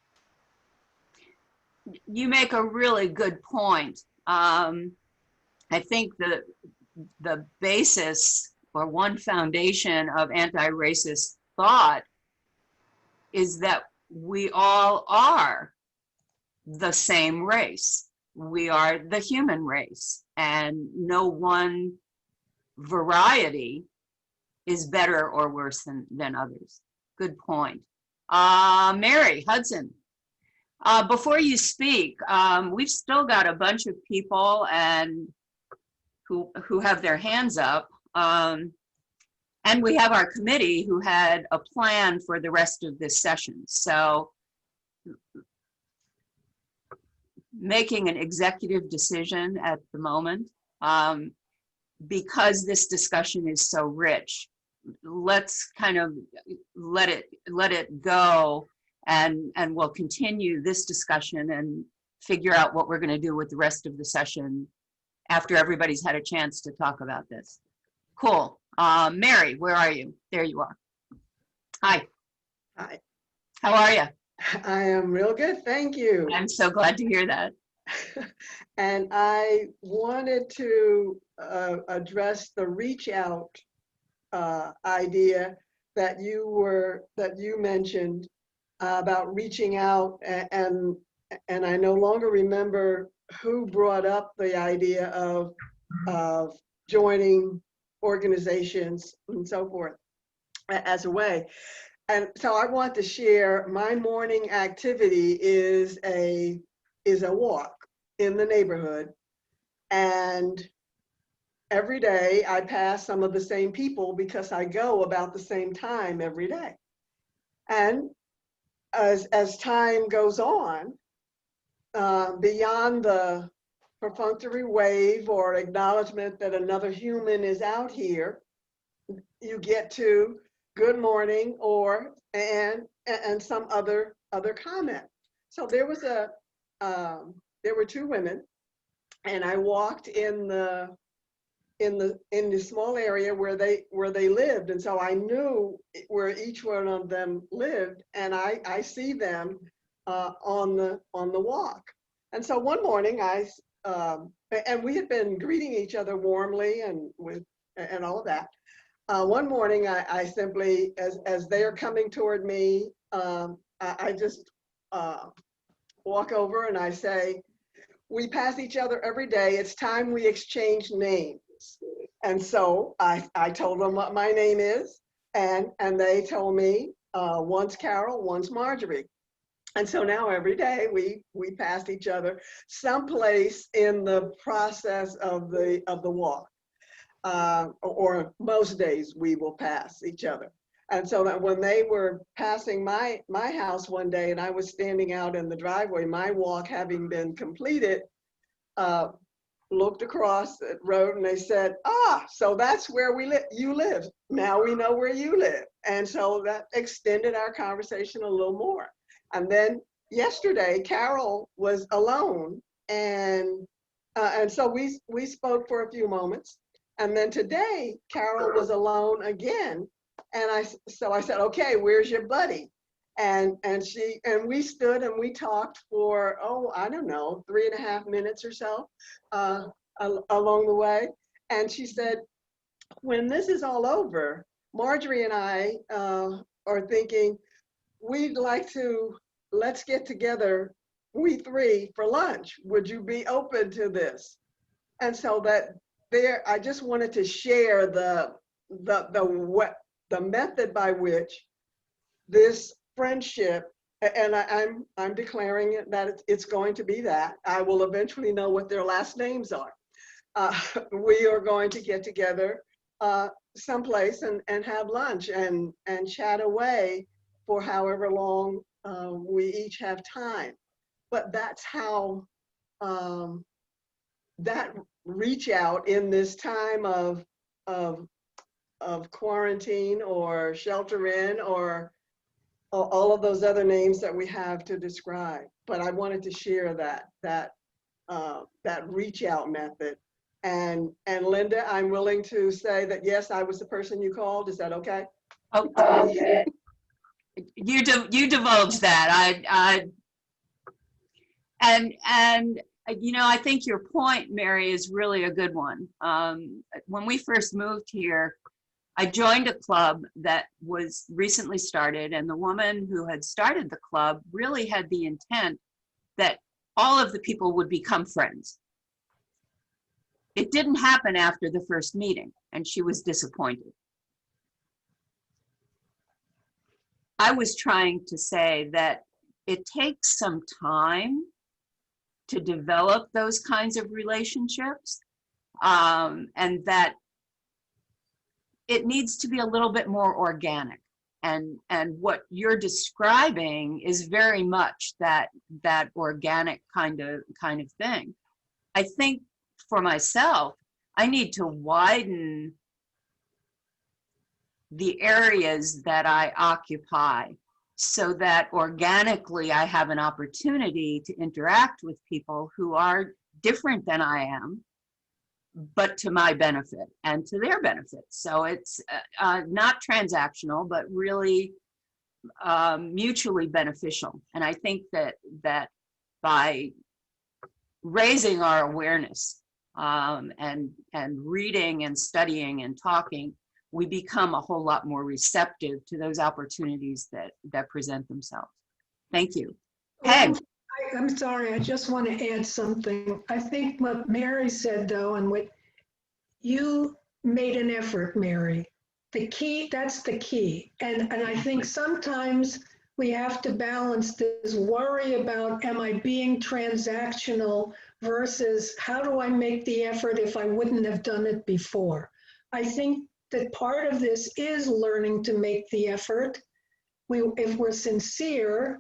You make a really good point. I think the basis or one foundation of anti-racist thought is that we all are the same race. We are the human race, and no one variety is better or worse than others. Good point. Mary Hudson, before you speak, we've still got a bunch of people and who have their hands up. And we have our committee who had a plan for the rest of this session. So making an executive decision at the moment, because this discussion is so rich, let's kind of let it go, and we'll continue this discussion and figure out what we're going to do with the rest of the session after everybody's had a chance to talk about this. Cool. Mary, where are you? There you are. Hi. Hi. How are you? I am real good, thank you. I'm so glad to hear that. And I wanted to address the reach out idea that you mentioned about reaching out, and I no longer remember who brought up the idea of joining organizations and so forth as a way. And so I want to share my morning activity is a walk in the neighborhood, and every day I pass some of the same people because I go about the same time every day. And as time goes on, beyond the perfunctory wave or acknowledgement that another human is out here, you get to good morning and some other comment. So there was there were two women, and I walked in the small area where they lived, and so I knew where each one of them lived, and I see them on the walk. And so one morning and we had been greeting each other warmly and all of that. One morning I simply, as they're coming toward me, I just walk over and I say, "We pass each other every day. It's time we exchange names." And so I told them what my name is, and they told me one's Carol, one's Marjorie. And so now every day we pass each other someplace in the process of the walk. or most days we will pass each other. And so that when they were passing my house one day and I was standing out in the driveway, my walk having been completed, looked across the road and they said, so that's where you live. Now we know where you live. And so that extended our conversation a little more. And then yesterday, Carol was alone and so we spoke for a few moments. And then today, Carol was alone again. And so I said, okay, where's your buddy? And we stood and we talked for, I don't know, 3.5 minutes or so along the way. And she said, when this is all over, Marjorie and I are thinking, let's get together, we three, for lunch. Would you be open to this? And so I just wanted to share the method by which this friendship, and I'm declaring it that it's going to be that. I will eventually know what their last names are. We are going to get together someplace and have lunch and chat away for however long we each have time. But that's how that reach out in this time of quarantine or shelter in or all of those other names that we have to describe. But I wanted to share that reach out method. And Linda, I'm willing to say that yes, I was the person you called. Is that okay? Okay. You divulged that. And you know, I think your point, Mary, is really a good one. When we first moved here, I joined a club that was recently started, and the woman who had started the club really had the intent that all of the people would become friends. It didn't happen after the first meeting, and she was disappointed. I was trying to say that it takes some time to develop those kinds of relationships, and that it needs to be a little bit more organic. And what you're describing is very much that organic kind of thing. I think for myself, I need to widen the areas that I occupy so that organically I have an opportunity to interact with people who are different than I am, but to my benefit and to their benefit. So it's not transactional, but really mutually beneficial. And I think that by raising our awareness and reading and studying and talking, we become a whole lot more receptive to those opportunities that present themselves. Thank you. Peg. I'm sorry, I just want to add something. I think what Mary said, though, and what you made an effort, Mary. The key, that's the key. And I think sometimes we have to balance this worry about, am I being transactional versus how do I make the effort if I wouldn't have done it before? I think that part of this is learning to make the effort. If we're sincere,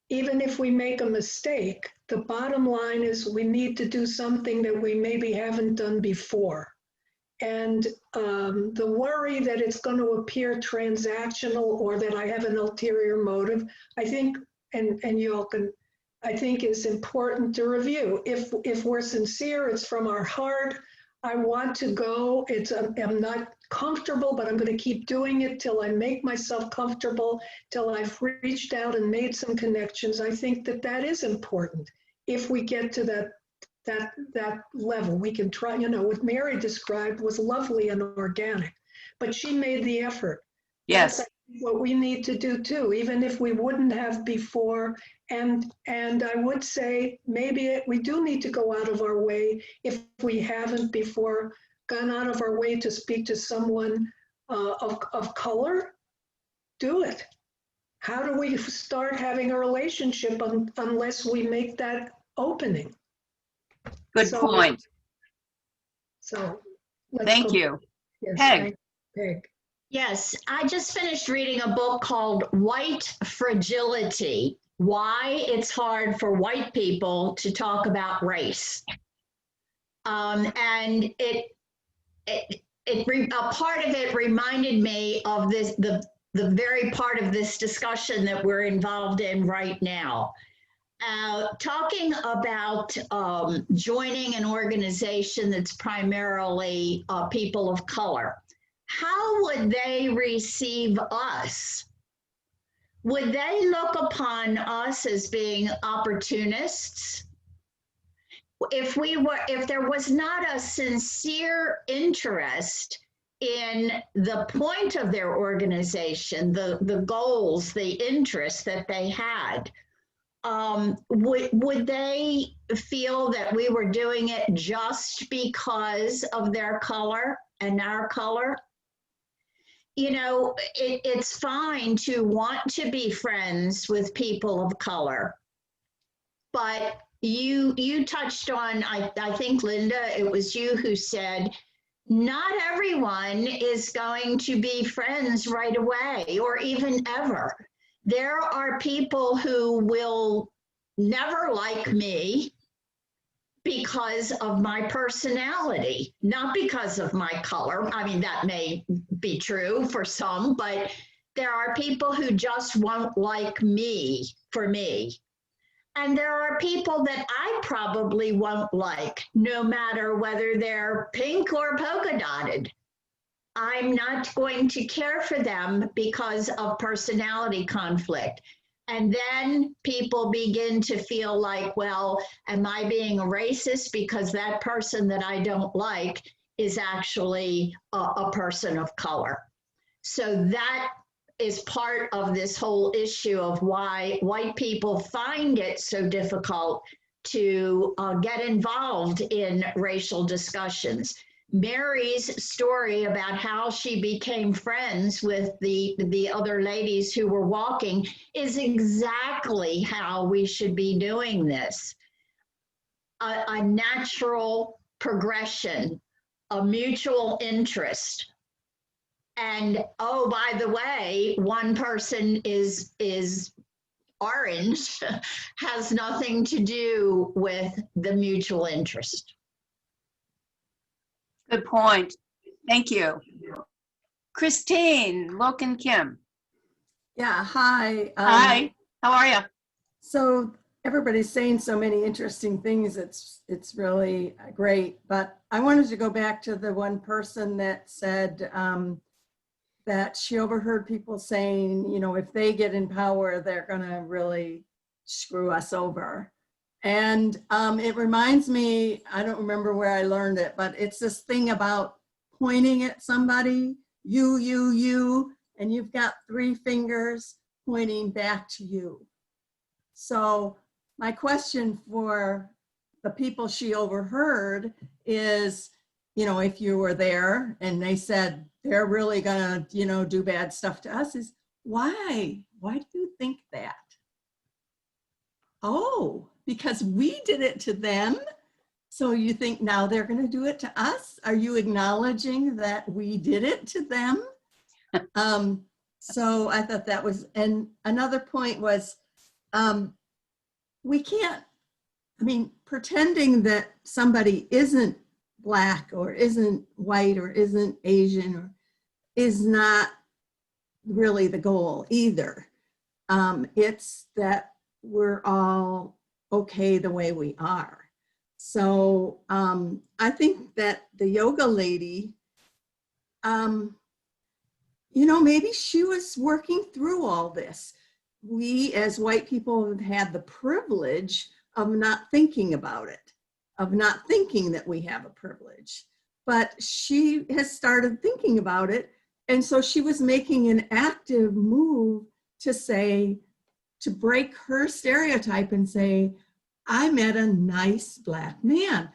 even if we make a mistake, the bottom line is we need to do something that we maybe haven't done before. And the worry that it's going to appear transactional or that I have an ulterior motive, I think, and you all can, I think is important to review. If we're sincere, it's from our heart. I want to go. I'm not comfortable, but I'm going to keep doing it till I make myself comfortable, till I've reached out and made some connections. I think that is important. If we get to that level, we can try, what Mary described was lovely and organic, but she made the effort. Yes. That's what we need to do too, even if we wouldn't have before. And I would say maybe we do need to go out of our way, if we haven't before gone out of our way to speak to someone of color, do it. How do we start having a relationship unless we make that opening? Good point. So Thank you. Yes, Peg. thank you, Peg. Yes, I just finished reading a book called White Fragility: Why It's Hard for White People to Talk About Race. And a part of it reminded me of the very part of this discussion that we're involved in right now. Talking about joining an organization that's primarily people of color. How would they receive us? Would they look upon us as being opportunists? If there was not a sincere interest in the point of their organization, the goals, the interests that they had, would they feel that we were doing it just because of their color and our color? You know, it's fine to want to be friends with people of color, but you touched on, I think, Linda, it was you who said, not everyone is going to be friends right away or even ever. There are people who will never like me because of my personality, not because of my color. I mean, that may be true for some, but there are people who just won't like me for me. And there are people that I probably won't like, no matter whether they're pink or polka dotted. I'm not going to care for them because of personality conflict. And then people begin to feel like, well, am I being a racist because that person that I don't like is actually a person of color? So that is part of this whole issue of why white people find it so difficult to get involved in racial discussions. Mary's story about how she became friends with the other ladies who were walking is exactly how we should be doing this. A natural progression, a mutual interest. And oh, by the way, one person is orange has nothing to do with the mutual interest. Good point. Thank you. Christine, Loken Kim. Yeah, hi. Hi, how are you? So everybody's saying so many interesting things. It's really great. But I wanted to go back to the one person that said that she overheard people saying, you know, if they get in power, they're going to really screw us over. And it reminds me, I don't remember where I learned it, but it's this thing about pointing at somebody, you, and you've got 3 fingers pointing back to you. So my question for the people she overheard is, you know, if you were there and they said they're really gonna, you know, do bad stuff to us, is why? Why do you think that? Oh, because we did it to them. So you think now they're going to do it to us? Are you acknowledging that we did it to them? So I thought that was, and another point was, we can't, I mean, pretending that somebody isn't Black or isn't white or isn't Asian or is not really the goal either. It's that we're all okay the way we are. So I think that the yoga lady, you know, maybe she was working through all this. We as white people have had the privilege of not thinking about it, of not thinking that we have a privilege. But she has started thinking about it. And so she was making an active move to say, to break her stereotype and say, I met a nice Black man.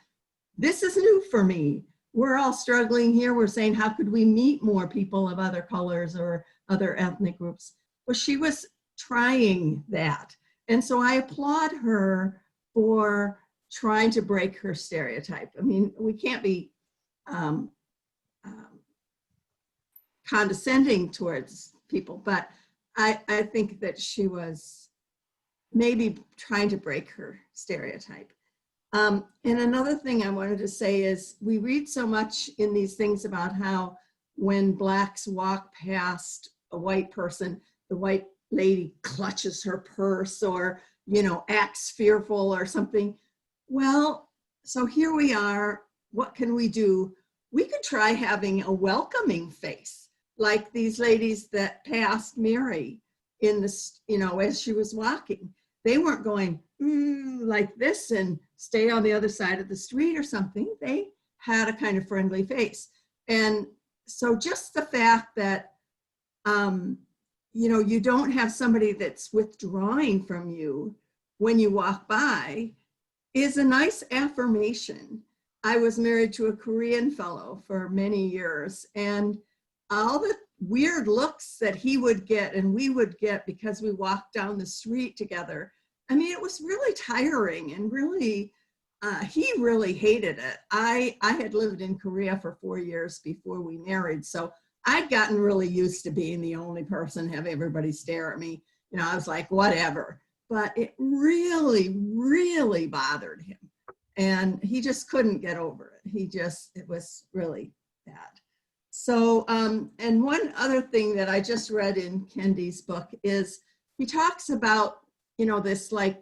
This is new for me. We're all struggling here. We're saying, how could we meet more people of other colors or other ethnic groups? Well, she was trying that. And so I applaud her for trying to break her stereotype. I mean, we can't be condescending towards people, but I think that she was maybe trying to break her stereotype. And another thing I wanted to say is we read so much in these things about how when Blacks walk past a white person, the white lady clutches her purse or, you know, acts fearful or something. Well, so here we are. What can we do? We could try having a welcoming face, like these ladies that passed Mary in this, you know, as she was walking. They weren't going like this and stay on the other side of the street or something. They had a kind of friendly face. And so just the fact that, you know, you don't have somebody that's withdrawing from you when you walk by is a nice affirmation. I was married to a Korean fellow for many years, and all the weird looks that he would get and we would get because we walked down the street together. I mean, it was really tiring and really, he really hated it. I had lived in Korea for 4 years before we married, so I'd gotten really used to being the only person, have everybody stare at me. You know, I was like, whatever. But it really, really bothered him. And he just couldn't get over it. It was really bad. So, and one other thing that I just read in Kendi's book is he talks about, you know, this like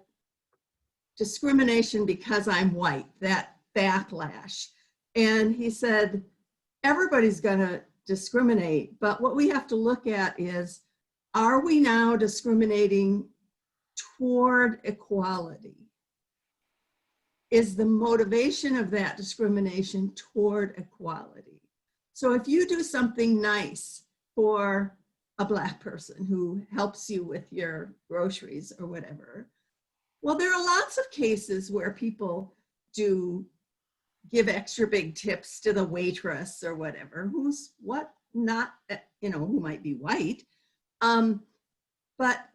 discrimination because I'm white, that backlash. And he said, everybody's gonna discriminate, but what we have to look at is, are we now discriminating toward equality? Is the motivation of that discrimination toward equality? So if you do something nice for a Black person who helps you with your groceries or whatever, well, there are lots of cases where people do give extra big tips to the waitress or whatever, who's what, not, you know, who might be white. But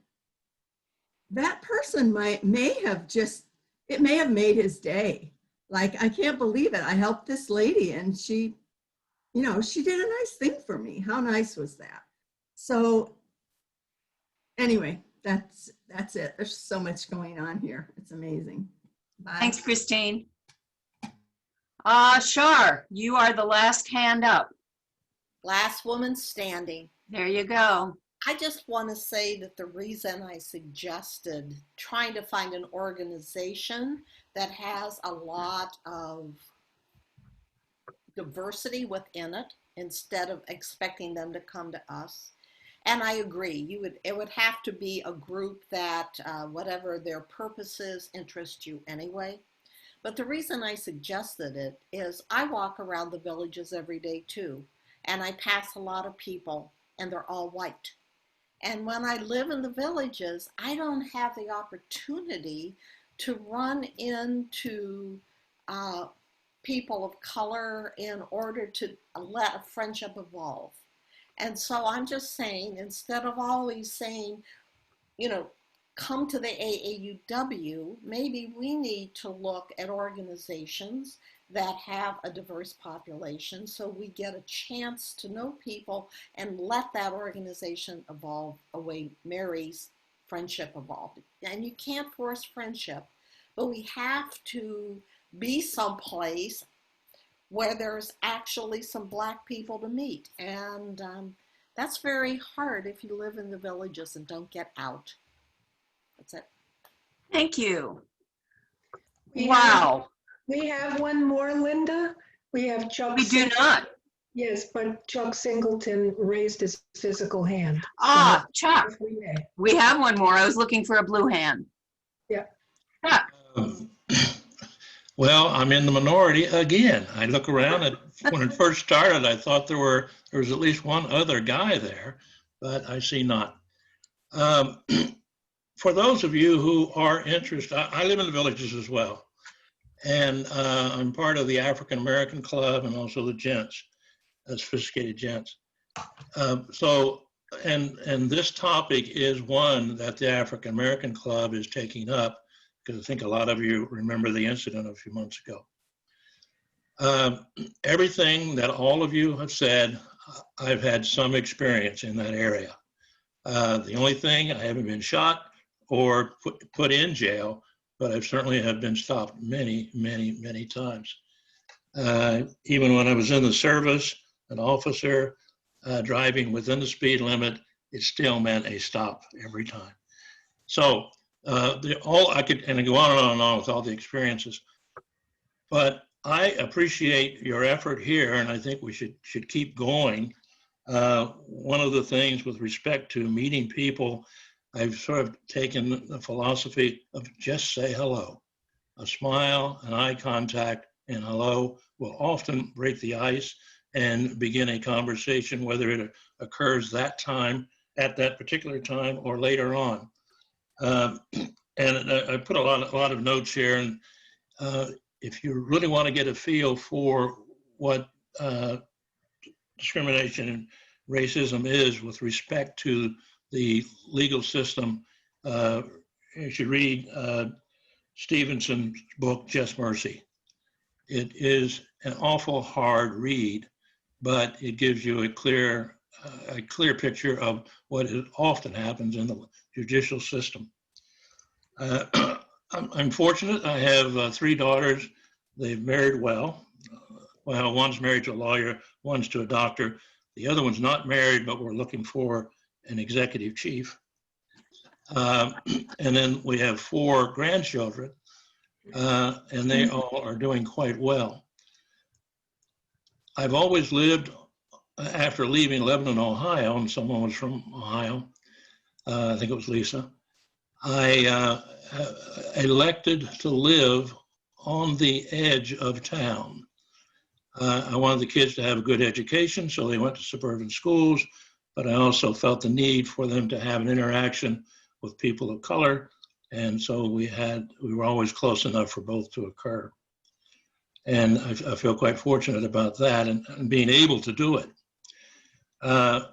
that person may have made his day. Like, I can't believe it. I helped this lady and she, you know, she did a nice thing for me. How nice was that? So anyway, that's it. There's so much going on here. It's amazing. Bye. Thanks, Christine. Shar, you are the last hand up. Last woman standing. There you go. I just want to say that the reason I suggested trying to find an organization that has a lot of diversity within it instead of expecting them to come to us. And I agree, it would have to be a group that whatever their purposes interest you anyway. But the reason I suggested it is I walk around the villages every day too, and I pass a lot of people and they're all white. And when I live in the villages, I don't have the opportunity to run into people of color in order to let a friendship evolve. And so I'm just saying, instead of always saying, you know, come to the AAUW, maybe we need to look at organizations that have a diverse population so we get a chance to know people and let that organization evolve the way Mary's friendship evolved. And you can't force friendship, but we have to be someplace where there's actually some Black people to meet. And that's very hard if you live in the villages and don't get out. That's it. Thank you. Wow. We have one more, Linda. We have Chuck. We do not. Yes, but Chuck Singleton raised his physical hand. Ah, So Chuck. We have one more. I was looking for a blue hand. Yeah. Chuck. Well, I'm in the minority again. I look around and when it first started, I thought there was at least one other guy there, but I see not. For those of you who are interested, I live in the villages as well. And I'm part of the African American Club and also the Gents, Sophisticated Gents. And this topic is one that the African American Club is taking up, because I think a lot of you remember the incident a few months ago. Everything that all of you have said, I've had some experience in that area. The only thing, I haven't been shot or put in jail, but I've certainly have been stopped many, many, many times. Even when I was in the service, an officer driving within the speed limit, it still meant a stop every time. So I could go on and on with all the experiences, but I appreciate your effort here, and I think we should keep going. One of the things with respect to meeting people, I've sort of taken the philosophy of just say hello. A smile, an eye contact, and hello will often break the ice and begin a conversation, whether it occurs that time, at that particular time, or later on. And I put a lot of notes here, and if you really want to get a feel for what discrimination and racism is with respect to the legal system, you should read Stevenson's book, Just Mercy. It is an awful hard read, but it gives you a clear picture of what often happens in the judicial system. I'm fortunate. I have 3 daughters. They've married well. Well, one's married to a lawyer, one's to a doctor. The other one's not married, but we're looking for an executive chief. And then we have 4 grandchildren, and they all are doing quite well. I've always lived, after leaving Lebanon, Ohio, and someone was from Ohio, I think it was Lisa, I elected to live on the edge of town. I wanted the kids to have a good education, so they went to suburban schools, but I also felt the need for them to have an interaction with people of color, and so we were always close enough for both to occur. And I feel quite fortunate about that and being able to do it. I'm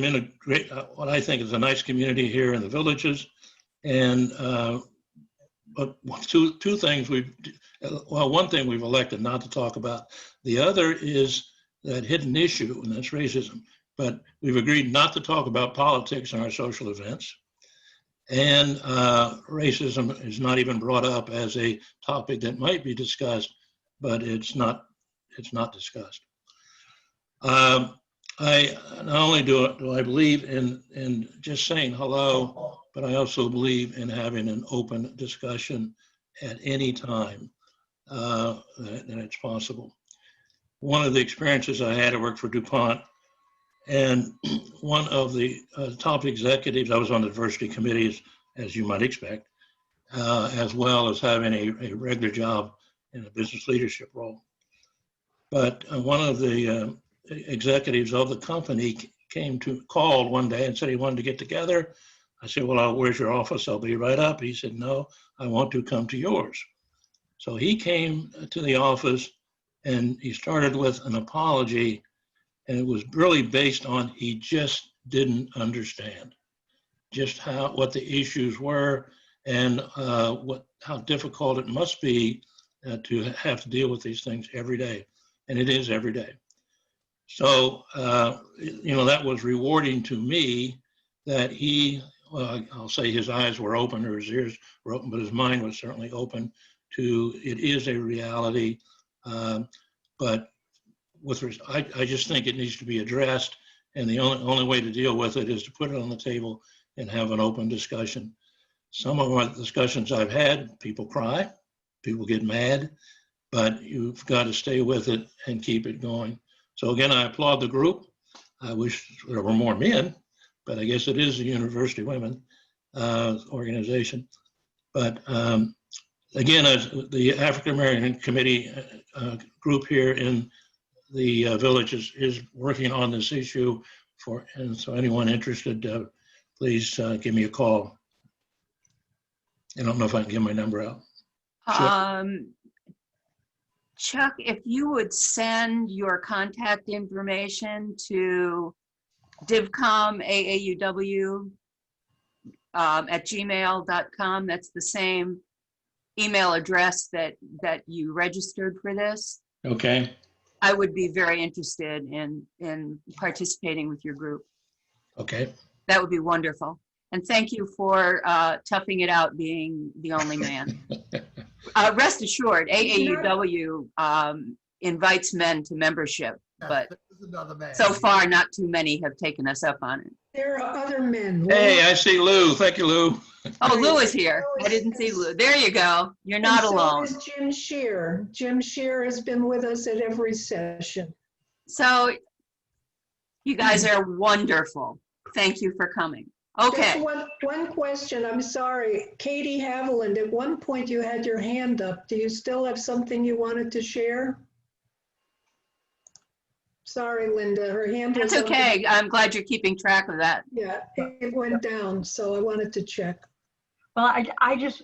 in a great, what I think is a nice community here in the Villages, and but two things one thing we've elected not to talk about. The other is that hidden issue, and that's racism. But we've agreed not to talk about politics in our social events. And racism is not even brought up as a topic that might be discussed, but it's not discussed. I not only do I believe in just saying hello, but I also believe in having an open discussion at any time that it's possible. One of the experiences I had, I worked for DuPont, and one of the top executives, I was on the diversity committees, as you might expect, as well as having a regular job in a business leadership role. But one of the executives of the company called one day and said he wanted to get together. I said, well, where's your office? I'll be right up. He said, no, I want to come to yours. So he came to the office and he started with an apology, and it was really based on he just didn't understand just what the issues were and how difficult it must be to have to deal with these things every day. And it is every day. So, that was rewarding to me that I'll say his eyes were open or his ears were open, but his mind was certainly open to it is a reality. But I just think it needs to be addressed, and the only way to deal with it is to put it on the table and have an open discussion. Some of the discussions I've had, people cry, people get mad, but you've got to stay with it and keep it going. So again, I applaud the group. I wish there were more men, but I guess it is a University Women organization. But again, as the African American Committee group here in the Villages is working on this issue and so anyone interested, please give me a call. I don't know if I can give my number out. Chuck, if you would send your contact information to divcomaaauw at gmail.com, that's the same email address that you registered for this. Okay, I would be very interested in participating with your group. okay. That would be wonderful. And thank you for toughing it out being the only man. Rest assured, AAUW invites men to membership, but so far not too many have taken us up on it. There are other men. Hey, I see Lou. Thank you, Lou. Oh, Lou is here. I didn't see Lou. There you go. You're not alone. So is Jim Shear. Jim Shear has been with us at every session. So you guys are wonderful. Thank you for coming. Okay. Just one question, I'm sorry. Katie Haviland, at one point you had your hand up. Do you still have something you wanted to share? Sorry, Linda, her hand was That's up. okay. I'm glad you're keeping track of that. Yeah, it went down, so I wanted to check. Well, I just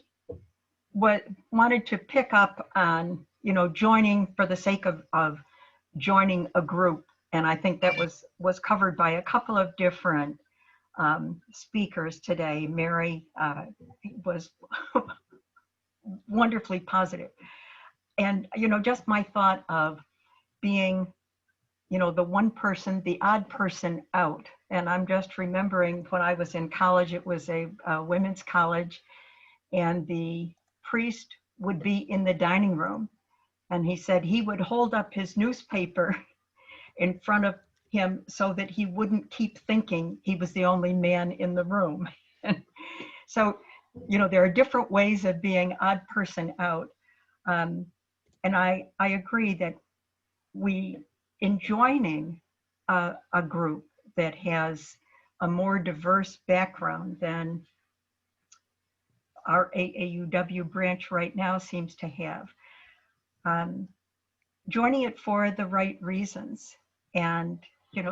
wanted to pick up on, joining for the sake of joining a group. And I think that was covered by a couple of different speakers today. Mary was wonderfully positive. And, just my thought of being, the one person, the odd person out. And I'm just remembering when I was in college, it was a women's college, and the priest would be in the dining room. And he said he would hold up his newspaper in front of him so that he wouldn't keep thinking he was the only man in the room. And so, there are different ways of being odd person out. And I agree that in joining a group that has a more diverse background than our AAUW branch right now seems to have, joining it for the right reasons. And,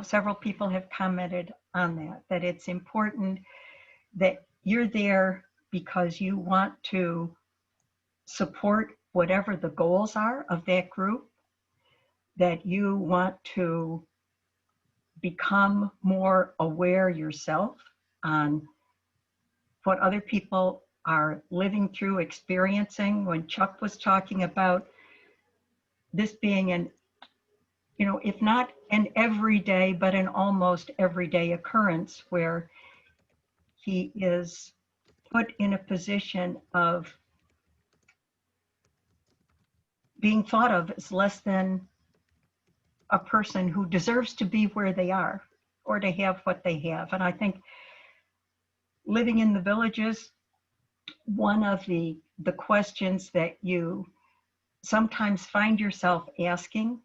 several people have commented on that it's important that you're there because you want to support whatever the goals are of that group, that you want to become more aware yourself on what other people are living through, experiencing. When Chuck was talking about this being an, if not an everyday, but an almost everyday occurrence where he is put in a position of being thought of as less than a person who deserves to be where they are or to have what they have. And I think living in the villages, one of the questions that you sometimes find yourself asking,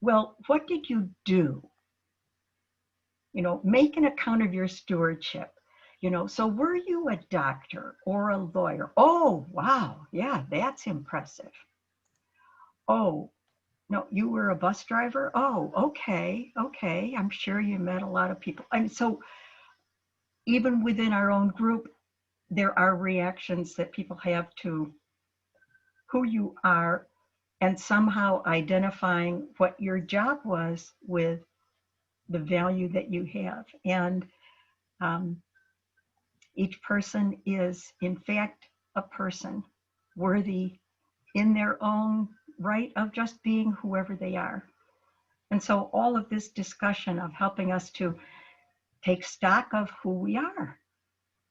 well, what did you do? Make an account of your stewardship. So were you a doctor or a lawyer? Oh, wow, yeah, that's impressive. Oh, no, you were a bus driver? Oh, okay. I'm sure you met a lot of people. And so even within our own group, there are reactions that people have to who you are and somehow identifying what your job was with the value that you have. And each person is, in fact, a person worthy in their own right of just being whoever they are. And so all of this discussion of helping us to take stock of who we are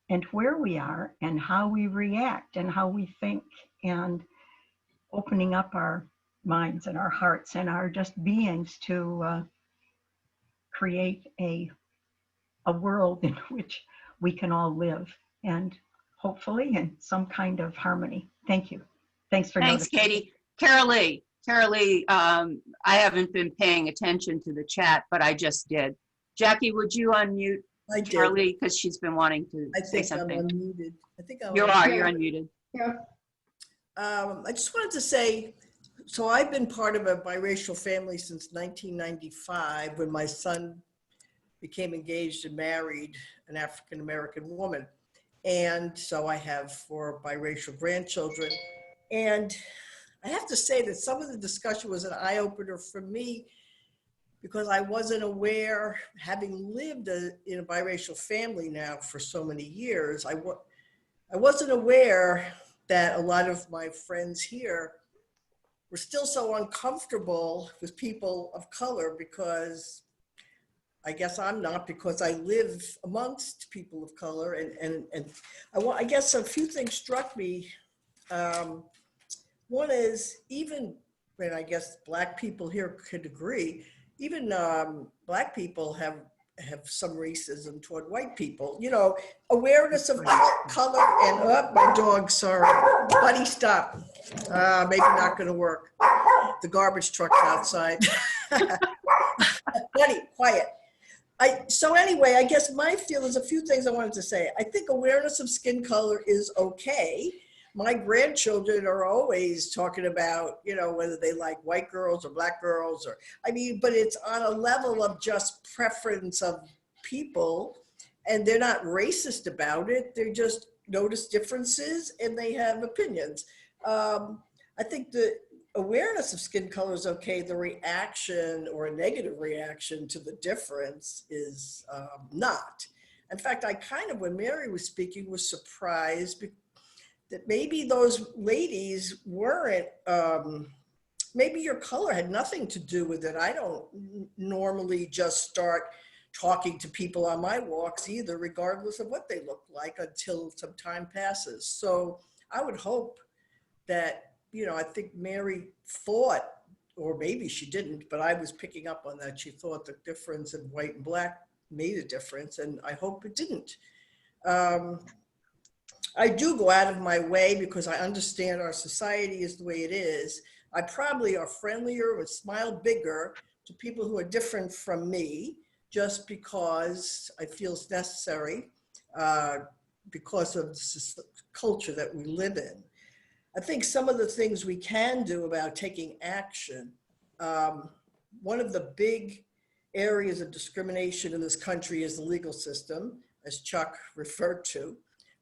and where we are and how we react and how we think, and opening up our minds and our hearts and our just beings to create a world in which we can all live, and hopefully in some kind of harmony. Thank you. Thanks for Thanks, noticing. Katie. Carol Lee, I haven't been paying attention to the chat, but I just did. Jackie, would you unmute Carol Lee, because she's been wanting to say something. I'm unmuted. I think I'm You're unmuted. Yeah. I just wanted to say, so I've been part of a biracial family since 1995 when my son became engaged and married an African-American woman. And so I have 4 biracial grandchildren. And I have to say that some of the discussion was an eye-opener for me because I wasn't aware, having lived in a biracial family now for so many years, I wasn't aware that a lot of my friends here were still so uncomfortable with people of color, because I guess I'm not, because I live amongst people of color. And I guess a few things struck me. One is, even when I guess Black people here could agree, even Black people have some racism toward white people. You know, awareness of color and, oh, my dog, sorry. Buddy, stop. Maybe not gonna work. The garbage truck's outside. Buddy, quiet. So anyway, I guess my feel is a few things I wanted to say. I think awareness of skin color is okay. My grandchildren are always talking about, you know, whether they like white girls or Black girls, or, I mean, but it's on a level of just preference of people, and they're not racist about it. They just notice differences and they have opinions. I think the awareness of skin color is okay. The reaction, or a negative reaction to the difference, is not. In fact, I kind of, when Mary was speaking, was surprised that maybe those ladies weren't, maybe your color had nothing to do with it. I don't normally just start talking to people on my walks either, regardless of what they look like, until some time passes. So I would hope that, you know, I think Mary thought, or maybe she didn't, but I was picking up on that. She thought the difference in white and Black made a difference, and I hope it didn't. I do go out of my way, because I understand our society is the way it is. I probably are friendlier or smile bigger to people who are different from me, just because I feel it's necessary, because of the culture that we live in. I think some of the things we can do about taking action, one of the big areas of discrimination in this country is the legal system, as Chuck referred to.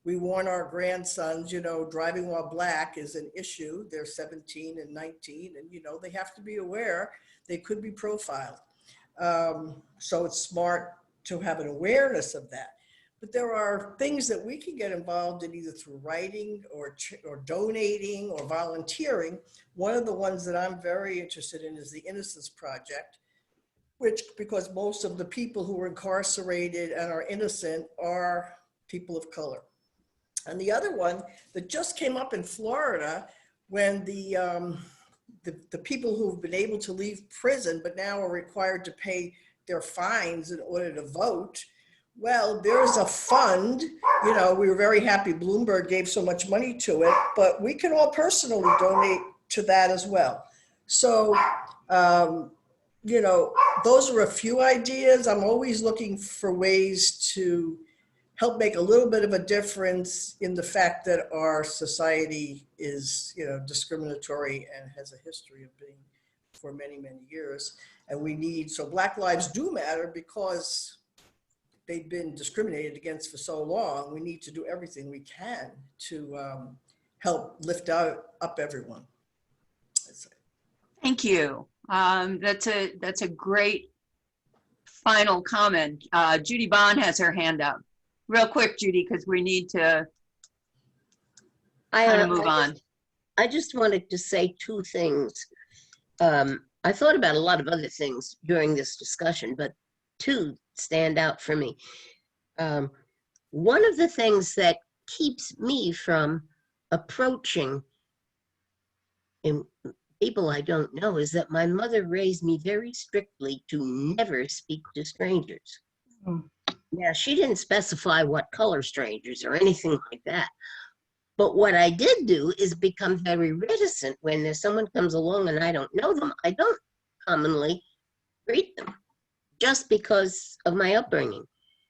We warn our grandsons, you know, driving while Black is an issue. They're 17 and 19, and, you know, they have to be aware they could be profiled. So it's smart to have an awareness of that. But there are things that we can get involved in, either through writing or donating or volunteering. One of the ones that I'm very interested in is the Innocence Project, which, because most of the people who are incarcerated and are innocent are people of color. And the other one that just came up in Florida, when the people who've been able to leave prison but now are required to pay their fines in order to vote. Well, there's a fund, you know, we were very happy Bloomberg gave so much money to it, but we can all personally donate to that as well. So, you know, those are a few ideas. I'm always looking for ways to help make a little bit of a difference in the fact that our society is, you know, discriminatory and has a history of being for many, many years. And we need, so Black lives do matter because they've been discriminated against for so long. We need to do everything we can to help lift up everyone. Thank you. That's a great final comment. Judy Bond has her hand up. Real quick, Judy, because we need to kind of move on. I just wanted to say two things. I thought about a lot of other things during this discussion, but two stand out for me. One of the things that keeps me from approaching people I don't know is that my mother raised me very strictly to never speak to strangers. Now, she didn't specify what color strangers or anything like that. But what I did do is become very reticent when there's someone comes along and I don't know them. I don't commonly greet them just because of my upbringing.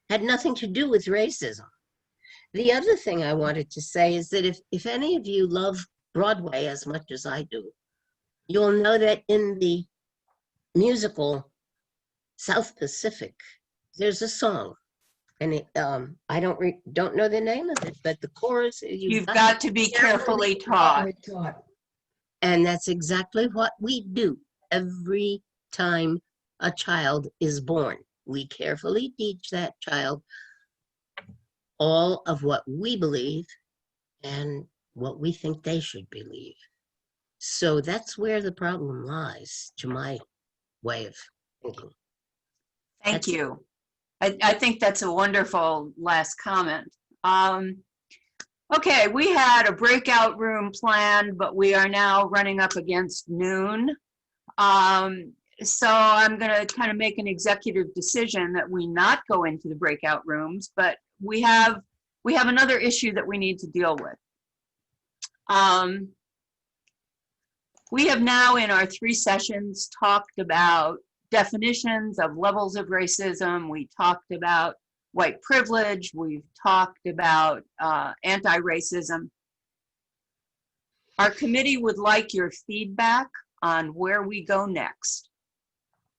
Had nothing to do with racism. The other thing I wanted to say is that if any of you love Broadway as much as I do, you'll know that in the musical South Pacific, there's a song. And it, I don't know the name of it, but the chorus is You've got to be carefully taught. And that's exactly what we do every time a child is born. We carefully teach that child all of what we believe, and what we think they should believe. So that's where the problem lies, to my way of thinking. Thank you. I think that's a wonderful last comment. Okay, we had a breakout room planned, but we are now running up against noon. So I'm going to kind of make an executive decision that we not go into the breakout rooms, but we have another issue that we need to deal with. We have now in our 3 sessions talked about definitions of levels of racism. We talked about white privilege. We've talked about anti-racism. Our committee would like your feedback on where we go next.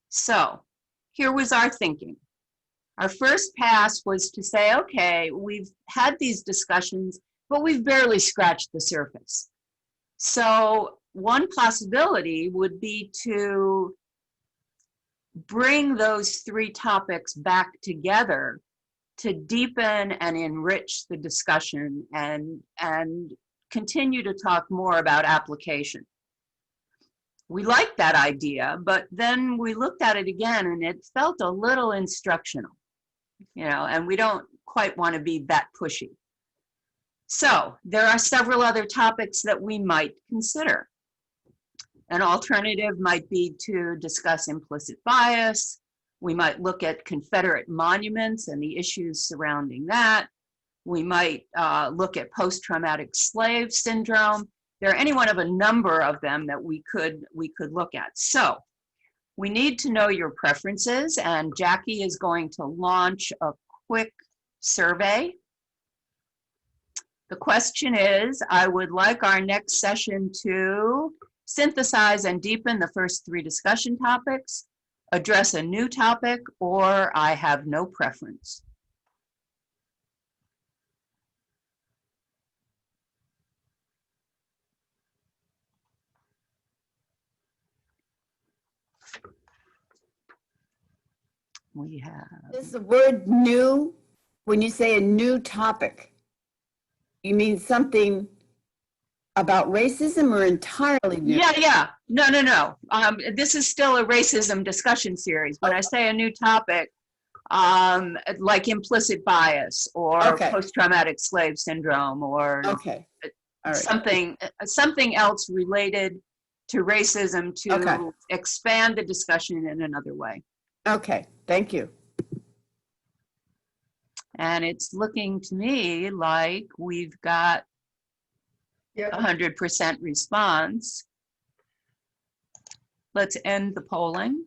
So here was our thinking. Our first pass was to say, okay, we've had these discussions, but we've barely scratched the surface. So one possibility would be to bring those 3 topics back together to deepen and enrich the discussion and continue to talk more about application. We liked that idea, but then we looked at it again and it felt a little instructional, and we don't quite want to be that pushy. So there are several other topics that we might consider. An alternative might be to discuss implicit bias. We might look at Confederate monuments and the issues surrounding that. We might look at post-traumatic slave syndrome. There are any one of a number of them that we could look at. So we need to know your preferences, and Jackie is going to launch a quick survey. The question is, I would like our next session to synthesize and deepen the first 3 discussion topics, address a new topic, or I have no preference. We have. Is the word new, when you say a new topic, you mean something about racism or entirely new? Yeah. No. This is still a racism discussion series. When I say a new topic, like implicit bias or post-traumatic slave syndrome or something else related to racism to expand the discussion in another way. Okay, thank you. And it's looking to me like we've got 100% response. Let's end the polling.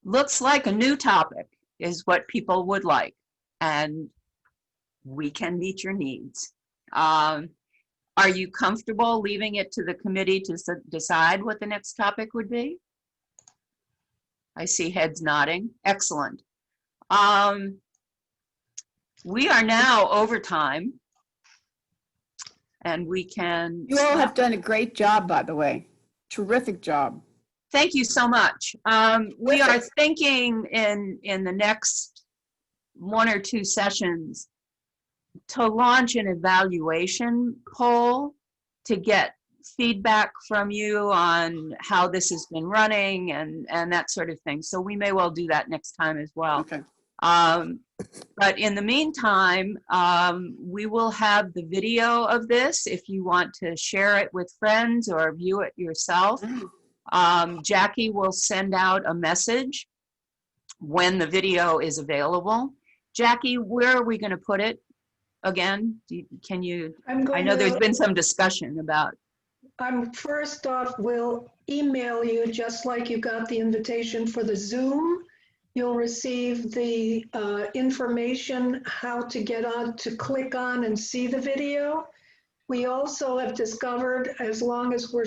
Looks like a new topic is what people would like, and we can meet your needs. Are you comfortable leaving it to the committee to decide what the next topic would be? I see heads nodding. Excellent. We are now over time, and we can... You all have done a great job, by the way. Terrific job. Thank you so much. We are thinking in the next 1 or 2 sessions to launch an evaluation poll to get feedback from you on how this has been running and that sort of thing. So we may well do that next time as well. Okay. But in the meantime, we will have the video of this if you want to share it with friends or view it yourself. Jackie will send out a message when the video is available. Jackie, where are we going to put it again? Can you, I know there's been some discussion about. First off, we'll email you just like you got the invitation for the Zoom. You'll receive the information how to get on, to click on and see the video. We also have discovered, as long as we're,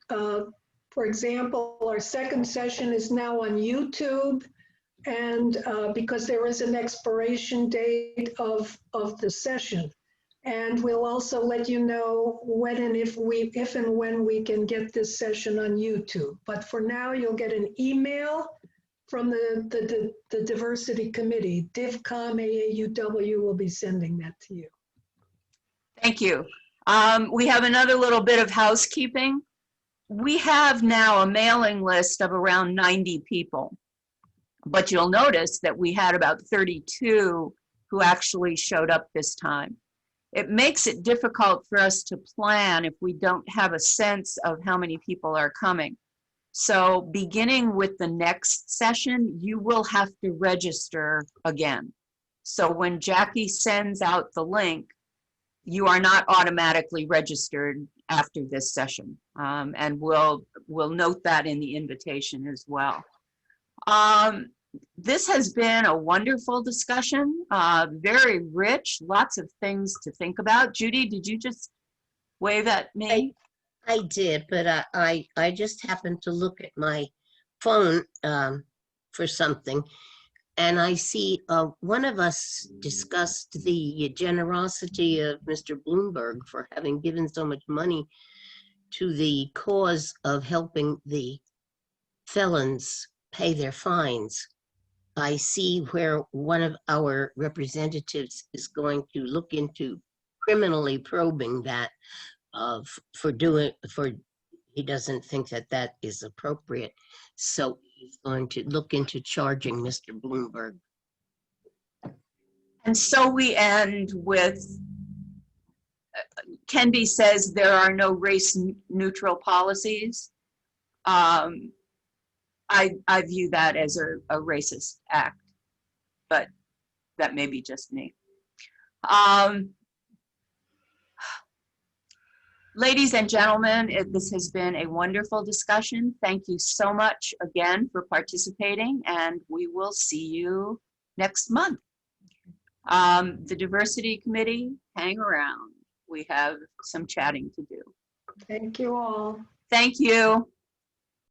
for example, our second session is now on YouTube, and because there is an expiration date of the session. And we'll also let you know when and if and when we can get this session on YouTube. But for now, you'll get an email from the diversity committee. DivCom AAUW will be sending that to you. Thank you. We have another little bit of housekeeping. We have now a mailing list of around 90 people, but you'll notice that we had about 32 who actually showed up this time. It makes it difficult for us to plan if we don't have a sense of how many people are coming. So beginning with the next session, you will have to register again. So when Jackie sends out the link, you are not automatically registered after this session. And we'll note that in the invitation as well. This has been a wonderful discussion, very rich, lots of things to think about. Judy, did you just wave at me? I did, but I just happened to look at my phone for something, and I see one of us discussed the generosity of Mr. Bloomberg for having given so much money to the cause of helping the felons pay their fines. I see where one of our representatives is going to look into criminally probing that he doesn't think that that is appropriate. So he's going to look into charging Mr. Bloomberg. And so we end with, Kendi says there are no race neutral policies. I view that as a racist act, but that may be just me. Ladies and gentlemen, this has been a wonderful discussion. Thank you so much again for participating, and we will see you next month. The Diversity Committee, hang around. We have some chatting to do. Thank you all. Thank you.